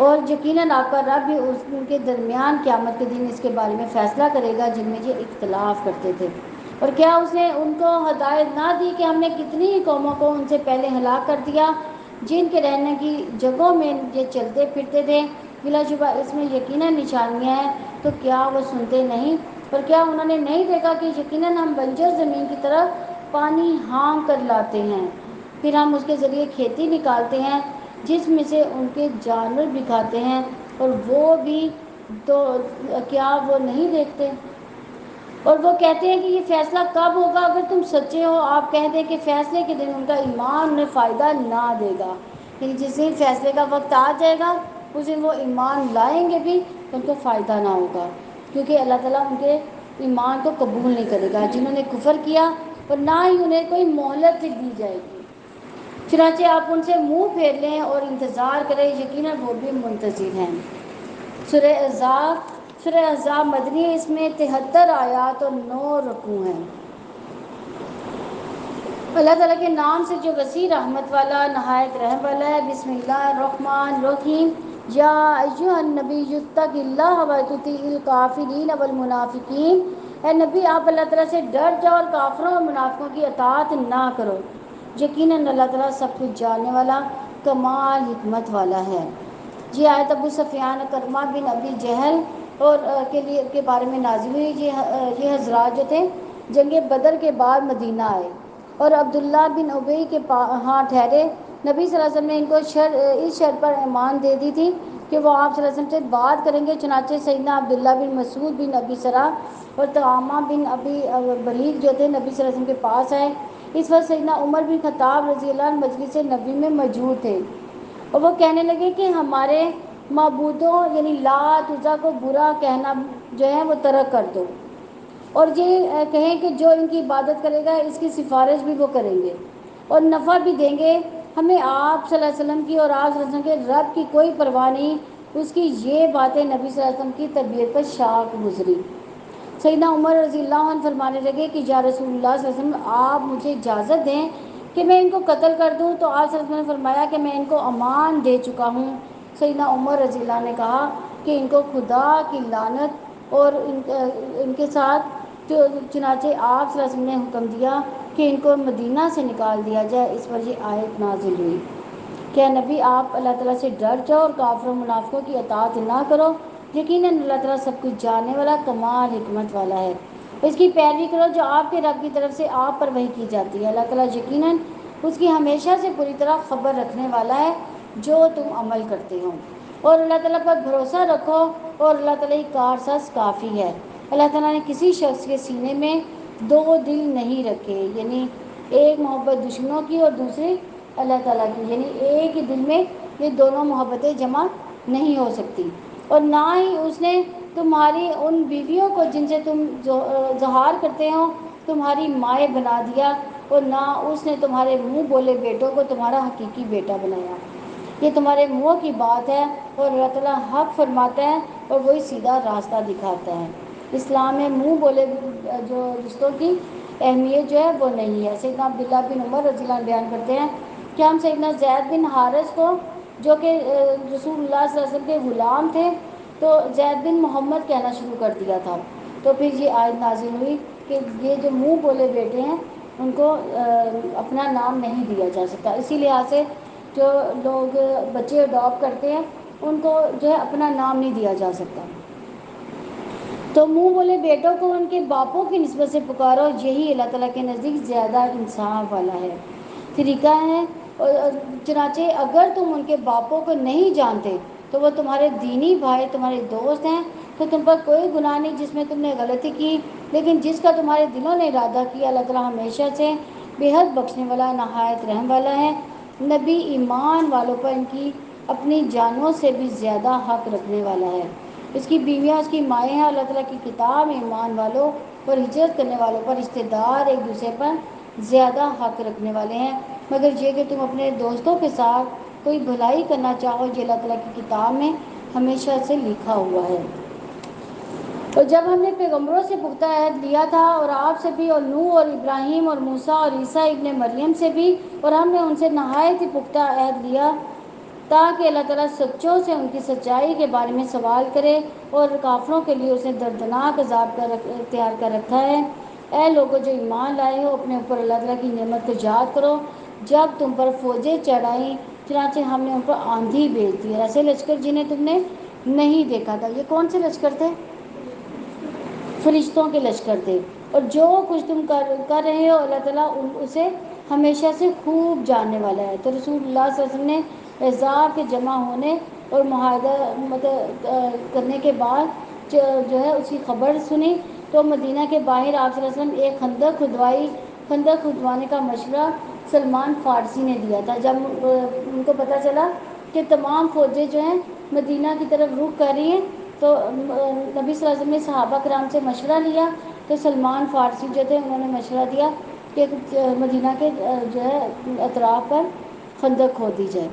اور یقیناً آپ کا رب بھی ان کے درمیان قیامت کے دن اس کے بارے میں فیصلہ کرے گا جن میں یہ اختلاف کرتے تھے۔ اور کیا اس نے ان کو ہدایت نہ دی کہ ہم نے کتنی ہی قوموں کو ان سے پہلے ہلاک کر دیا جن کے رہنے کی جگہوں میں یہ چلتے پھرتے تھے؟ بلا شبہ اس میں یقیناً نشانیاں ہیں، تو کیا وہ سنتے نہیں؟ اور کیا انہوں نے نہیں دیکھا کہ یقیناً ہم بنجر زمین کی طرف پانی ہانک کر لاتے ہیں، پھر ہم اس کے ذریعے کھیتی نکالتے ہیں جس میں سے ان کے جانور بھی کھاتے ہیں، اور وہ بھی تو کیا وہ نہیں دیکھتے؟ اور وہ کہتے ہیں کہ یہ فیصلہ کب ہوگا؟ اگر تم سچے ہو آپ کہہ دیں کہ فیصلے کے دن ان کا ایمان انہیں فائدہ نہ دے گا۔ یعنی جس دن فیصلے کا وقت آ جائے گا اس دن وہ ایمان لائیں گے بھی تو ان کو فائدہ نہ ہوگا، کیونکہ اللہ تعالیٰ ان کے ایمان کو قبول نہیں کرے گا جنہوں نے کفر کیا، اور نہ ہی انہیں کوئی مہلت دی جائے گی۔ چنانچہ آپ ان سے منہ پھیر لیں اور انتظار کریں، یقیناً وہ بھی منتظر ہیں۔ سورہ احزاب مدنی ہے، اس میں 73 آیات اور 9 رکوع ہیں۔ اللہ تعالیٰ کے نام سے جو وسیع رحمت والا نہایت رحم والا ہے۔ بسم اللہ الرحمن الرحیم۔ یا ایھا النبی اتق اللہ وطیع الکافرین والمنافقین۔ اے نبی آپ اللہ تعالیٰ سے ڈر جاؤ اور کافروں اور منافقوں کی اطاعت نہ کرو، یقیناً اللہ تعالیٰ سب کچھ جاننے والا کمال حکمت والا ہے۔ یہ آیت ابو سفیان کرمہ بن ابی جہل اور کے بارے میں نازل ہوئی۔ یہ حضرات جو تھے جنگ بدر کے بعد مدینہ آئے اور عبداللہ بن ابی کے ہاں ٹھہرے۔ نبی صلی اللہ علیہ وسلم نے ان کو اس شرط پر ایمان دے دی تھی کہ وہ آپ صلی اللہ علیہ وسلم سے بات کریں گے۔ چنانچہ سیدنا عبداللہ بن مسعود بن ابی سرا اور طعامہ بن ابی بلیغ جو تھے نبی صلی اللہ علیہ وسلم کے پاس آئے۔ اس وقت سیدنا عمر بن خطاب رضی اللہ عنہ مجلس نبی میں موجود تھے، اور وہ کہنے لگے کہ ہمارے معبودوں یعنی لات عزیٰ کو برا کہنا جو ہے وہ ترک کر دو، اور یہ کہیں کہ جو ان کی عبادت کرے گا اس کی سفارش بھی وہ کریں گے اور نفع بھی دیں گے۔ ہمیں آپ صلی اللہ علیہ وسلم کی اور آپ صلی اللہ علیہ وسلم کے رب کی کوئی پرواہ نہیں۔ اس کی یہ باتیں نبی صلی اللہ علیہ وسلم کی طبیعت پر شاق گزری۔ سیدنا عمر رضی اللہ عنہ فرمانے لگے کہ یا رسول اللہ صلی اللہ علیہ وسلم آپ مجھے اجازت دیں کہ میں ان کو قتل کر دوں، تو آپ صلی اللہ علیہ وسلم نے فرمایا کہ میں ان کو امان دے چکا ہوں۔ سیدنا عمر رضی اللہ عنہ نے کہا کہ ان کو خدا کی لعنت اور ان کے ساتھ چنانچہ آپ صلی اللہ علیہ وسلم نے حکم دیا کہ ان کو مدینہ سے نکال دیا جائے۔ اس پر یہ آیت نازل ہوئی کہ نبی آپ اللہ تعالیٰ سے ڈر جاؤ اور کافروں منافقوں کی اطاعت نہ کرو، یقیناً اللہ تعالیٰ سب کچھ جاننے والا کمال حکمت والا ہے۔ اس کی پیروی کرو جو آپ کے رب کی طرف سے آپ پر وحی کی جاتی ہے، اللہ تعالیٰ یقیناً اس کی ہمیشہ سے پوری طرح خبر رکھنے والا ہے جو تم عمل کرتے ہو۔ اور اللہ تعالیٰ پر بھروسہ رکھو، اور اللہ تعالیٰ کی کارساز کافی ہے۔ اللہ تعالیٰ نے کسی شخص کے سینے میں دو دل نہیں رکھے، یعنی ایک محبت دشمنوں کی اور دوسری اللہ تعالیٰ کی، یعنی ایک ہی دل میں یہ دونوں محبتیں جمع نہیں ہو سکتی۔ اور نہ ہی اس نے تمہاری ان بیویوں کو جن سے تم ظہار کرتے ہو تمہاری مائیں بنا دیا، اور نہ اس نے تمہارے منہ بولے بیٹوں کو تمہارا حقیقی بیٹا بنایا۔ یہ تمہارے منہ کی بات ہے، اور اللہ تعالیٰ حق فرماتا ہے اور وہی سیدھا راستہ دکھاتا ہے۔ اسلام میں منہ بولے جو رشتوں کی اہمیت جو ہے وہ نہیں ہے۔ سیدنا عبداللہ بن عمر رضی اللہ عنہ بیان کرتے ہیں کہ ہم سیدنا زید بن حارث کو جو کہ رسول اللہ صلی اللہ علیہ وسلم کے غلام تھے تو زید بن محمد کہنا شروع کر دیا تھا، تو پھر یہ آیت نازل ہوئی کہ یہ جو منہ بولے بیٹے ہیں ان کو اپنا نام نہیں دیا جا سکتا۔ اسی لحاظ سے جو لوگ بچے اڈاپٹ کرتے ہیں ان کو جو ہے اپنا نام نہیں دیا جا سکتا۔ تو منہ بولے بیٹوں کو ان کے باپوں کی نسبت سے پکارو، یہی اللہ تعالیٰ کے نزدیک زیادہ انصاف والا ہے طریقہ ہے۔ چنانچہ اگر تم ان کے باپوں کو نہیں جانتے تو وہ تمہارے دینی بھائی تمہارے دوست ہیں، تو تم پر کوئی گناہ نہیں جس میں تم نے غلطی کی، لیکن جس کا تمہارے دلوں نے ارادہ کیا اللہ تعالیٰ ہمیشہ سے بے حد بخشنے والا نہایت رحم والا ہے۔ نبی ایمان والوں پر ان کی اپنی جانوں سے بھی زیادہ حق رکھنے والا ہے۔ اس کی بیویاں اس کی مائیں ہیں۔ اللہ تعالیٰ کی کتاب ایمان والوں پر ہجرت کرنے والوں پر رشتے دار ایک دوسرے پر زیادہ حق رکھنے والے ہیں، مگر یہ کہ تم اپنے دوستوں کے ساتھ کوئی بھلائی کرنا چاہو، یہ اللہ تعالیٰ کی کتاب میں ہمیشہ سے لکھا ہوا ہے۔ اور جب ہم نے پیغمبروں سے پختہ عہد لیا تھا، اور آپ سے بھی، اور نوح اور ابراہیم اور موسیٰ اور عیسیٰ ابن مریم سے بھی، اور ہم نے ان سے نہایت ہی پختہ عہد لیا تاکہ اللہ تعالیٰ سچوں سے ان کی سچائی کے بارے میں سوال کرے، اور کافروں کے لیے اس نے دردناک عذاب تیار کر رکھا ہے۔ اے لوگوں جو ایمان لائے ہو، اپنے اوپر اللہ تعالیٰ کی نعمت کو یاد کرو جب تم پر فوجیں چڑھائیں، چنانچہ ہم نے ان پر آندھی بھیج دی، اور ایسے لشکر جنہیں تم نے نہیں دیکھا تھا۔ یہ کون سے لشکر تھے؟ فرشتوں کے لشکر تھے۔ اور جو کچھ تم کر رہے ہو، اللہ تعالیٰ اسے ہمیشہ سے خوب جاننے والا ہے۔ تو رسول اللہ صلی اللہ علیہ وسلم نے احزاب کے جمع ہونے اور معاہدہ کرنے کے بعد جو ہے اس کی خبر سنی، تو مدینہ کے باہر آپ صلی اللہ علیہ وسلم ایک خندق کھدوانے کا مشورہ سلمان فارسی نے دیا تھا۔ جب ان کو پتہ چلا کہ تمام فوجیں جو ہیں مدینہ کی طرف رخ کر رہی ہیں، تو نبی صلی اللہ علیہ وسلم نے صحابہ کرام سے مشورہ لیا، تو سلمان فارسی جو تھے انہوں نے مشورہ دیا کہ مدینہ کے جو ہے اطراف پر خندق کھود دی جائے۔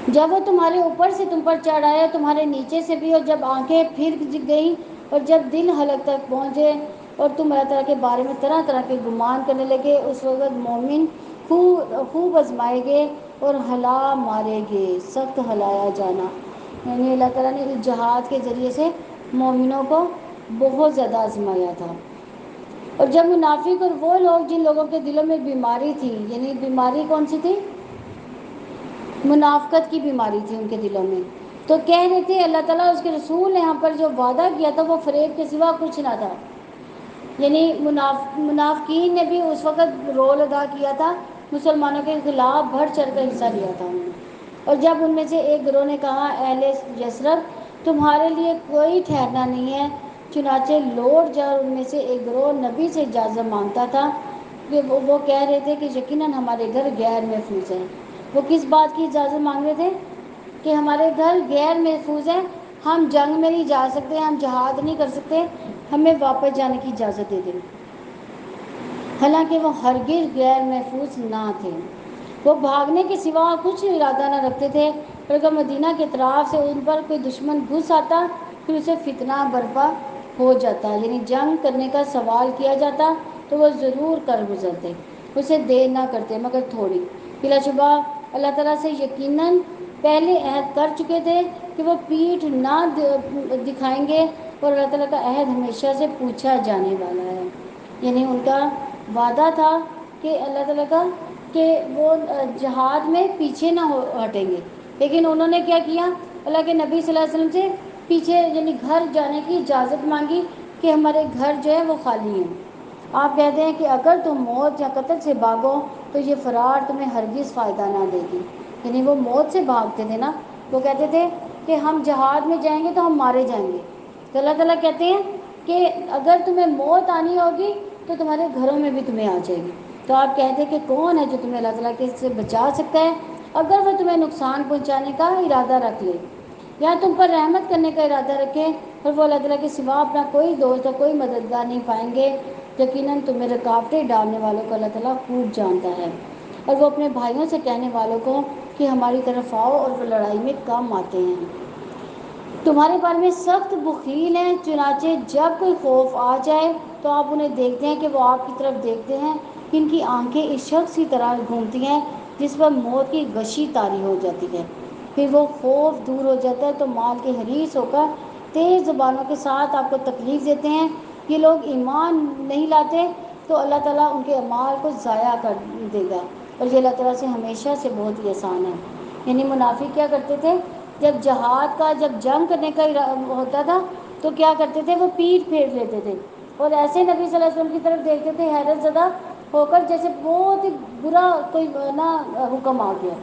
جب وہ تمہارے اوپر سے تم پر چڑھ آیا، تمہارے نیچے سے بھی، اور جب آنکھیں پھر گئیں اور جب دل حلق تک پہنچے، اور تم اللہ تعالیٰ کے بارے میں طرح طرح کے گمان کرنے لگے، اس وقت مومن خوب آزمائے گئے اور ہلا مارے گئے، سخت ہلایا جانا، یعنی اللہ تعالیٰ نے اس جہاد کے ذریعے سے مومنوں کو بہت زیادہ آزمایا تھا۔ اور جب منافق اور وہ لوگ جن لوگوں کے دلوں میں بیماری تھی، یعنی بیماری کون سی تھی؟ منافقت کی بیماری تھی ان کے دلوں میں، تو کہہ رہے تھے اللہ تعالیٰ اس کے رسول نے ہم پر جو وعدہ کیا تھا وہ فریب کے سوا کچھ نہ تھا۔ یعنی منافقین نے بھی اس وقت رول ادا کیا تھا، مسلمانوں کے خلاف بڑھ چڑھ کر حصہ لیا تھا انہوں نے۔ اور جب ان میں سے ایک گروہ نے کہا اہل یثرب تمہارے لیے کوئی ٹھہرنا نہیں ہے، چنانچہ لوٹ جا، ان میں سے ایک گروہ نبی سے اجازت مانگتا تھا کہ وہ کہہ رہے تھے کہ یقیناً ہمارے گھر غیر محفوظ ہیں۔ وہ کس بات کی اجازت مانگ رہے تھے؟ کہ ہمارے گھر غیر محفوظ ہیں، ہم جنگ میں نہیں جا سکتے، ہم جہاد نہیں کر سکتے، ہمیں واپس جانے کی اجازت دے دیں۔ حالانکہ وہ ہرگز غیر محفوظ نہ تھے، وہ بھاگنے کے سوا کچھ ارادہ نہ رکھتے تھے، اور اگر مدینہ کے اطراف سے ان پر کوئی دشمن گھس آتا پھر اسے فتنہ برپا ہو جاتا، یعنی جنگ کرنے کا سوال کیا جاتا تو وہ ضرور کر گزرتے، اسے دیر نہ کرتے مگر تھوڑی۔ بلا شبہ اللہ تعالیٰ سے یقیناً پہلے عہد کر چکے تھے کہ وہ پیٹھ نہ دکھائیں گے، اور اللہ تعالیٰ کا عہد ہمیشہ سے پوچھا جانے والا ہے۔ یعنی ان کا وعدہ تھا کہ اللہ تعالیٰ کا کہ وہ جہاد میں پیچھے نہ ہٹیں گے، لیکن انہوں نے کیا کیا؟ اللہ کے نبی صلی اللہ علیہ وسلم سے پیچھے یعنی گھر جانے کی اجازت مانگی کہ ہمارے گھر جو ہے وہ خالی ہیں۔ آپ کہتے ہیں کہ اگر تم موت یا قتل سے بھاگو تو یہ فرار تمہیں ہرگز فائدہ نہ دے گی، یعنی وہ موت سے بھاگتے تھے نا، وہ کہتے تھے کہ ہم جہاد میں جائیں گے تو ہم مارے جائیں گے، تو اللہ تعالیٰ کہتے ہیں کہ اگر تمہیں موت آنی ہوگی تو تمہارے گھروں میں بھی تمہیں آ جائے گی۔ تو آپ کہتے ہیں کہ کون ہے جو تمہیں اللہ تعالیٰ کے سے بچا سکتا ہے؟ اگر وہ تمہیں نقصان پہنچانے کا ارادہ رکھ لے یا تم پر رحمت کرنے کا ارادہ رکھے، اور وہ اللہ تعالیٰ کے سوا اپنا کوئی دوست اور کوئی مددگار نہیں پائیں گے، یقیناً تمہیں رکاوٹیں ڈالنے والوں کو اللہ تعالیٰ خوب جانتا ہے، اور وہ اپنے بھائیوں سے کہنے والوں کو کہ ہماری طرف آؤ، اور وہ لڑائی میں کم آتے ہیں، تمہارے بارے میں سخت بخیل ہیں، چنانچہ جب کوئی خوف آ جائے تو آپ انہیں دیکھتے ہیں کہ وہ آپ کی طرف دیکھتے ہیں کہ ان کی آنکھیں اس شخص کی طرح گھومتی ہیں جس پر موت کی غشی طاری ہو جاتی ہے، پھر وہ خوف دور ہو جاتا ہے تو مال کے حریص ہو کر تیز زبانوں کے ساتھ آپ کو تکلیف دیتے ہیں۔ یہ لوگ ایمان نہیں لاتے تو اللہ تعالیٰ ان کے اعمال کو ضائع کر دے گا، اور یہ اللہ تعالیٰ سے ہمیشہ سے بہت ہی آسان ہے۔ یعنی منافق کیا کرتے تھے؟ جب جہاد کا جب جنگ کرنے کا ہوتا تھا تو کیا کرتے تھے؟ وہ پیٹھ پھیر لیتے تھے، اور ایسے نبی صلی اللہ علیہ وسلم کی طرف دیکھتے تھے حیرت زدہ ہو کر جیسے بہت ہی برا کوئی نا حکم آ گیا۔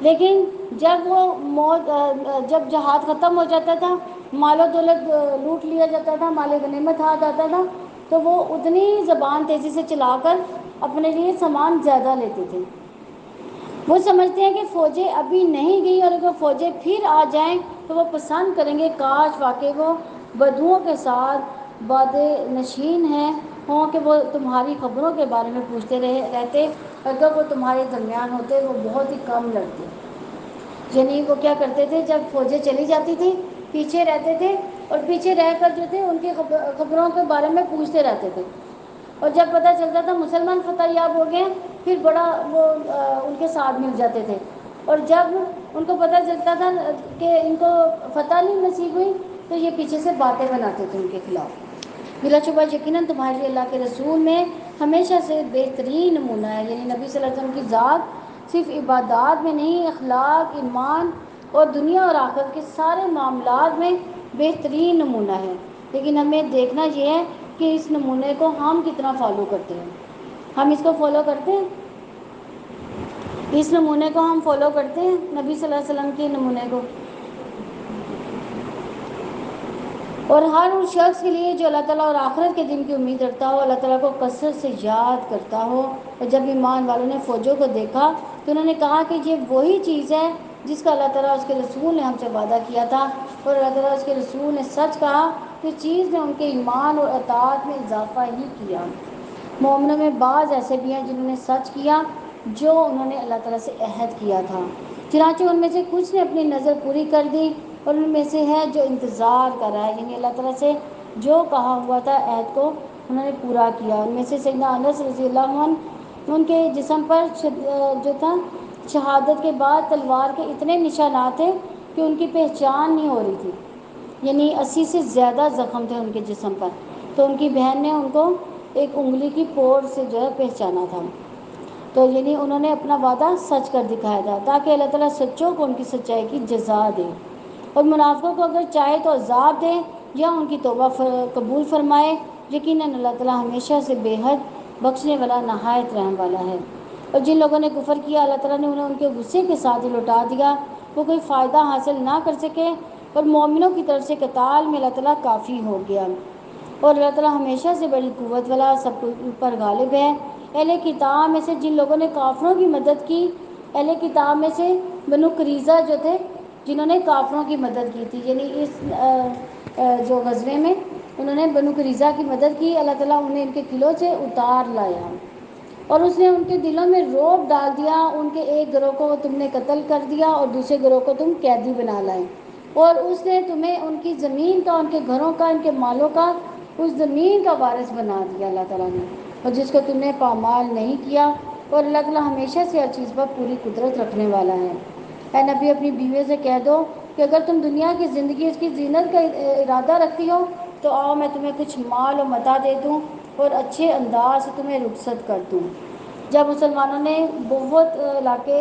لیکن جب وہ جب جہاد ختم ہو جاتا تھا، مال و دولت لوٹ لیا جاتا تھا، مال غنیمت ہاتھ آتا تھا، تو وہ اتنی زبان تیزی سے چلا کر اپنے لیے سامان زیادہ لیتے تھے۔ وہ سمجھتے ہیں کہ فوجیں ابھی نہیں گئی اور اگر فوجیں پھر آ جائیں تو وہ پسند کریں گے کاش واقعی وہ بدوؤں کے ساتھ بادے نشین ہیں ہوں کہ وہ تمہاری خبروں کے بارے میں پوچھتے رہتے، اگر وہ تمہارے درمیان ہوتے وہ بہت ہی کم لڑتے۔ یعنی وہ کیا کرتے تھے، جب فوجیں چلی جاتی تھی پیچھے رہتے تھے اور پیچھے رہ کر جو تھے ان کی خبروں کے بارے میں پوچھتے رہتے تھے، اور جب پتہ چلتا تھا مسلمان فتح یاب ہو گئے پھر بڑا وہ ان کے ساتھ مل جاتے تھے، اور جب ان کو پتہ چلتا تھا کہ ان کو فتح نہیں نصیب ہوئی تو یہ پیچھے سے باتیں بناتے تھے ان کے خلاف۔ بلا شبہ یقیناً تمہارے لیے اللہ کے رسول میں ہمیشہ سے بہترین نمونہ ہے، یعنی نبی صلی اللہ علیہ وسلم کی ذات صرف عبادات میں نہیں، اخلاق، ایمان اور دنیا اور آخرت کے سارے معاملات میں بہترین نمونہ ہے، لیکن ہمیں دیکھنا یہ ہے کہ اس نمونے کو ہم کتنا فالو کرتے ہیں۔ ہم اس کو فالو کرتے ہیں، اس نمونے کو ہم فالو کرتے ہیں، نبی صلی اللہ علیہ وسلم کے نمونے کو۔ اور ہر اس شخص کے لیے جو اللہ تعالیٰ اور آخرت کے دن کی امید رکھتا ہو، اللہ تعالیٰ کو کثرت سے یاد کرتا ہو۔ اور جب ایمان والوں نے فوجوں کو دیکھا تو انہوں نے کہا کہ یہ وہی چیز ہے جس کا اللہ تعالیٰ اس کے رسول نے ہم سے وعدہ کیا تھا، اور اللہ تعالیٰ اس کے رسول نے سچ کہا کہ چیز نے ان کے ایمان اور اطاعت میں اضافہ ہی کیا۔ مومنوں میں بعض ایسے بھی ہیں جنہوں نے سچ کیا جو انہوں نے اللہ تعالیٰ سے عہد کیا تھا، چنانچہ ان میں سے کچھ نے اپنی نظر پوری کر دی اور ان میں سے ہے جو انتظار کر رہا ہے، یعنی اللہ تعالیٰ سے جو کہا ہوا تھا عہد کو انہوں نے پورا کیا۔ ان میں سے سیدنا انس رضی اللہ عنہ، ان کے جسم پر جو تھا شہادت کے بعد تلوار کے اتنے نشانات تھے کہ ان کی پہچان نہیں ہو رہی تھی، یعنی 80 سے زیادہ زخم تھے ان کے جسم پر، تو ان کی بہن نے ان کو ایک انگلی کی پور سے جو ہے پہچانا تھا۔ تو یعنی انہوں نے اپنا وعدہ سچ کر دکھایا تھا تاکہ اللہ تعالیٰ سچوں کو ان کی سچائی کی جزا دے، اور منافقوں کو اگر چاہے تو عذاب دے یا ان کی توبہ قبول فرمائے، یقیناً اللہ تعالیٰ ہمیشہ سے بے حد بخشنے والا نہایت رحم والا ہے۔ اور جن لوگوں نے کفر کیا اللہ تعالیٰ نے انہیں ان کے غصے کے ساتھ ہی لوٹا دیا، وہ کوئی فائدہ حاصل نہ کر سکے، اور مومنوں کی طرف سے قتال میں اللہ تعالیٰ کافی ہو گیا، اور اللہ تعالیٰ ہمیشہ سے بڑی قوت والا سب پر غالب ہے۔ اہل کتاب میں سے جن لوگوں نے کافروں کی مدد کی، اہل کتاب میں سے بنو قریظہ جو تھے جنہوں نے کافروں کی مدد کی تھی، یعنی اس جو غزوے میں انہوں نے بنو قریظہ کی مدد کی، اللہ تعالیٰ انہیں ان کے قلعوں سے اتار لایا اور اس نے ان کے دلوں میں رعب ڈال دیا۔ ان کے ایک گروہ کو تم نے قتل کر دیا اور دوسرے گروہ کو تم قیدی بنا لائے، اور اس نے تمہیں ان کی زمین کا، ان کے گھروں کا، ان کے مالوں کا، اس زمین کا وارث بنا دیا اللہ تعالیٰ نے، اور جس کو تم نے پامال نہیں کیا، اور اللہ تعالیٰ ہمیشہ سے ہر چیز پر پوری قدرت رکھنے والا ہے۔ اے نبی اپنی بیویوں سے کہہ دو کہ اگر تم دنیا کی زندگی اس کی زینت کا ارادہ رکھتی ہو تو آؤ میں تمہیں کچھ مال و متاع دے دوں اور اچھے انداز سے تمہیں رخصت کر دوں۔ جب مسلمانوں نے بہت علاقے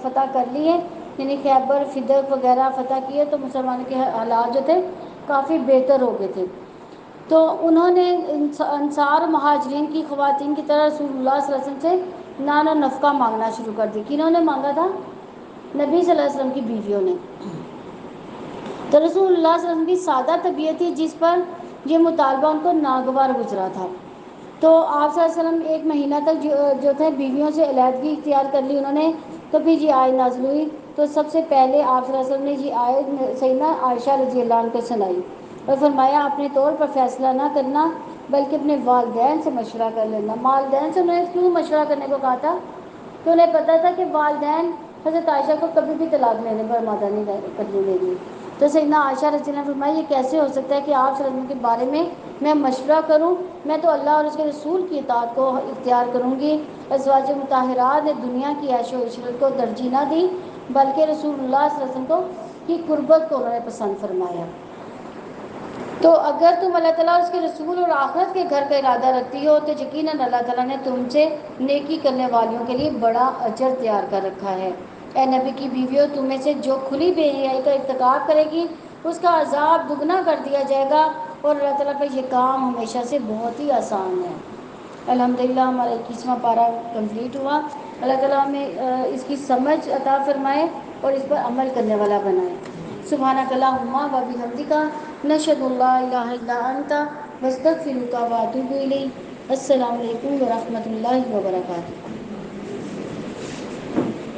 فتح کر لیے، یعنی خیبر، فدق وغیرہ فتح کیے، تو مسلمانوں کے حالات جو تھے کافی بہتر ہو گئے تھے، تو انہوں نے انصار مہاجرین کی خواتین کی طرح رسول اللہ صلی اللہ علیہ وسلم سے نان و نفقہ مانگنا شروع کر دی۔ کنہوں نے مانگا تھا؟ نبی صلی اللہ علیہ وسلم کی بیویوں نے۔ تو رسول اللہ صلی اللہ علیہ وسلم کی سادہ طبیعت تھی جس پر یہ مطالبہ ان کو ناگوار گزرا تھا، تو آپ صلی اللہ علیہ وسلم ایک مہینہ تک جو تھے بیویوں سے علیحدگی اختیار کر لی انہوں نے۔ تو پھر یہ آیت نازل ہوئی، تو سب سے پہلے آپ صلی اللہ علیہ وسلم نے یہ آیت سیدنا عائشہ رضی اللہ عنہ کو سنائی اور فرمایا اپنے طور پر فیصلہ نہ کرنا بلکہ اپنے والدین سے مشورہ کر لینا۔ والدین سے انہوں نے کیوں مشورہ کرنے کو کہا تھا؟ کہ انہیں پتہ تھا کہ والدین حضرت عائشہ کو کبھی بھی طلاق لینے پر آمادہ نہیں کرنے دیں گی، تو سیدنا عائشہ رضی اللہ عنہ فرمایا یہ کیسے ہو سکتا ہے کہ آپ صلی اللہ علیہ وسلم کے بارے میں مشورہ کروں؟ میں تو اللہ اور اس کے رسول کی اطاعت کو اختیار کروں گی۔ ازواج مطہرات نے دنیا کی عیش و عشرت کو ترجیح نہ دی بلکہ رسول اللہ صلی اللہ علیہ وسلم کی قربت کو انہوں نے پسند فرمایا۔ تو اگر تم اللہ تعالیٰ اور اس کے رسول اور آخرت کے گھر کا ارادہ رکھتی ہو تو یقیناً اللہ تعالیٰ نے تم سے نیکی کرنے والیوں کے لیے بڑا اجر تیار کر رکھا ہے۔ اے نبی کی بیویوں، تم میں سے جو کھلی بے حیائی کا ارتکاب کرے گی اس کا عذاب دگنا کر دیا جائے گا، اور اللہ تعالیٰ کا یہ کام ہمیشہ سے بہت ہی آسان ہے۔ الحمدللہ ہمارا 21واں پارہ کمپلیٹ ہوا۔ اللہ تعالیٰ ہمیں اس کی سمجھ عطا فرمائے اور اس پر عمل کرنے والا بنائے۔ سبحانک اللہم و بحمدک، نشہد ان لا الہ الا انت، نستغفرک و اتوب الیک۔ السلام علیکم ورحمۃ اللہ وبرکاتہ.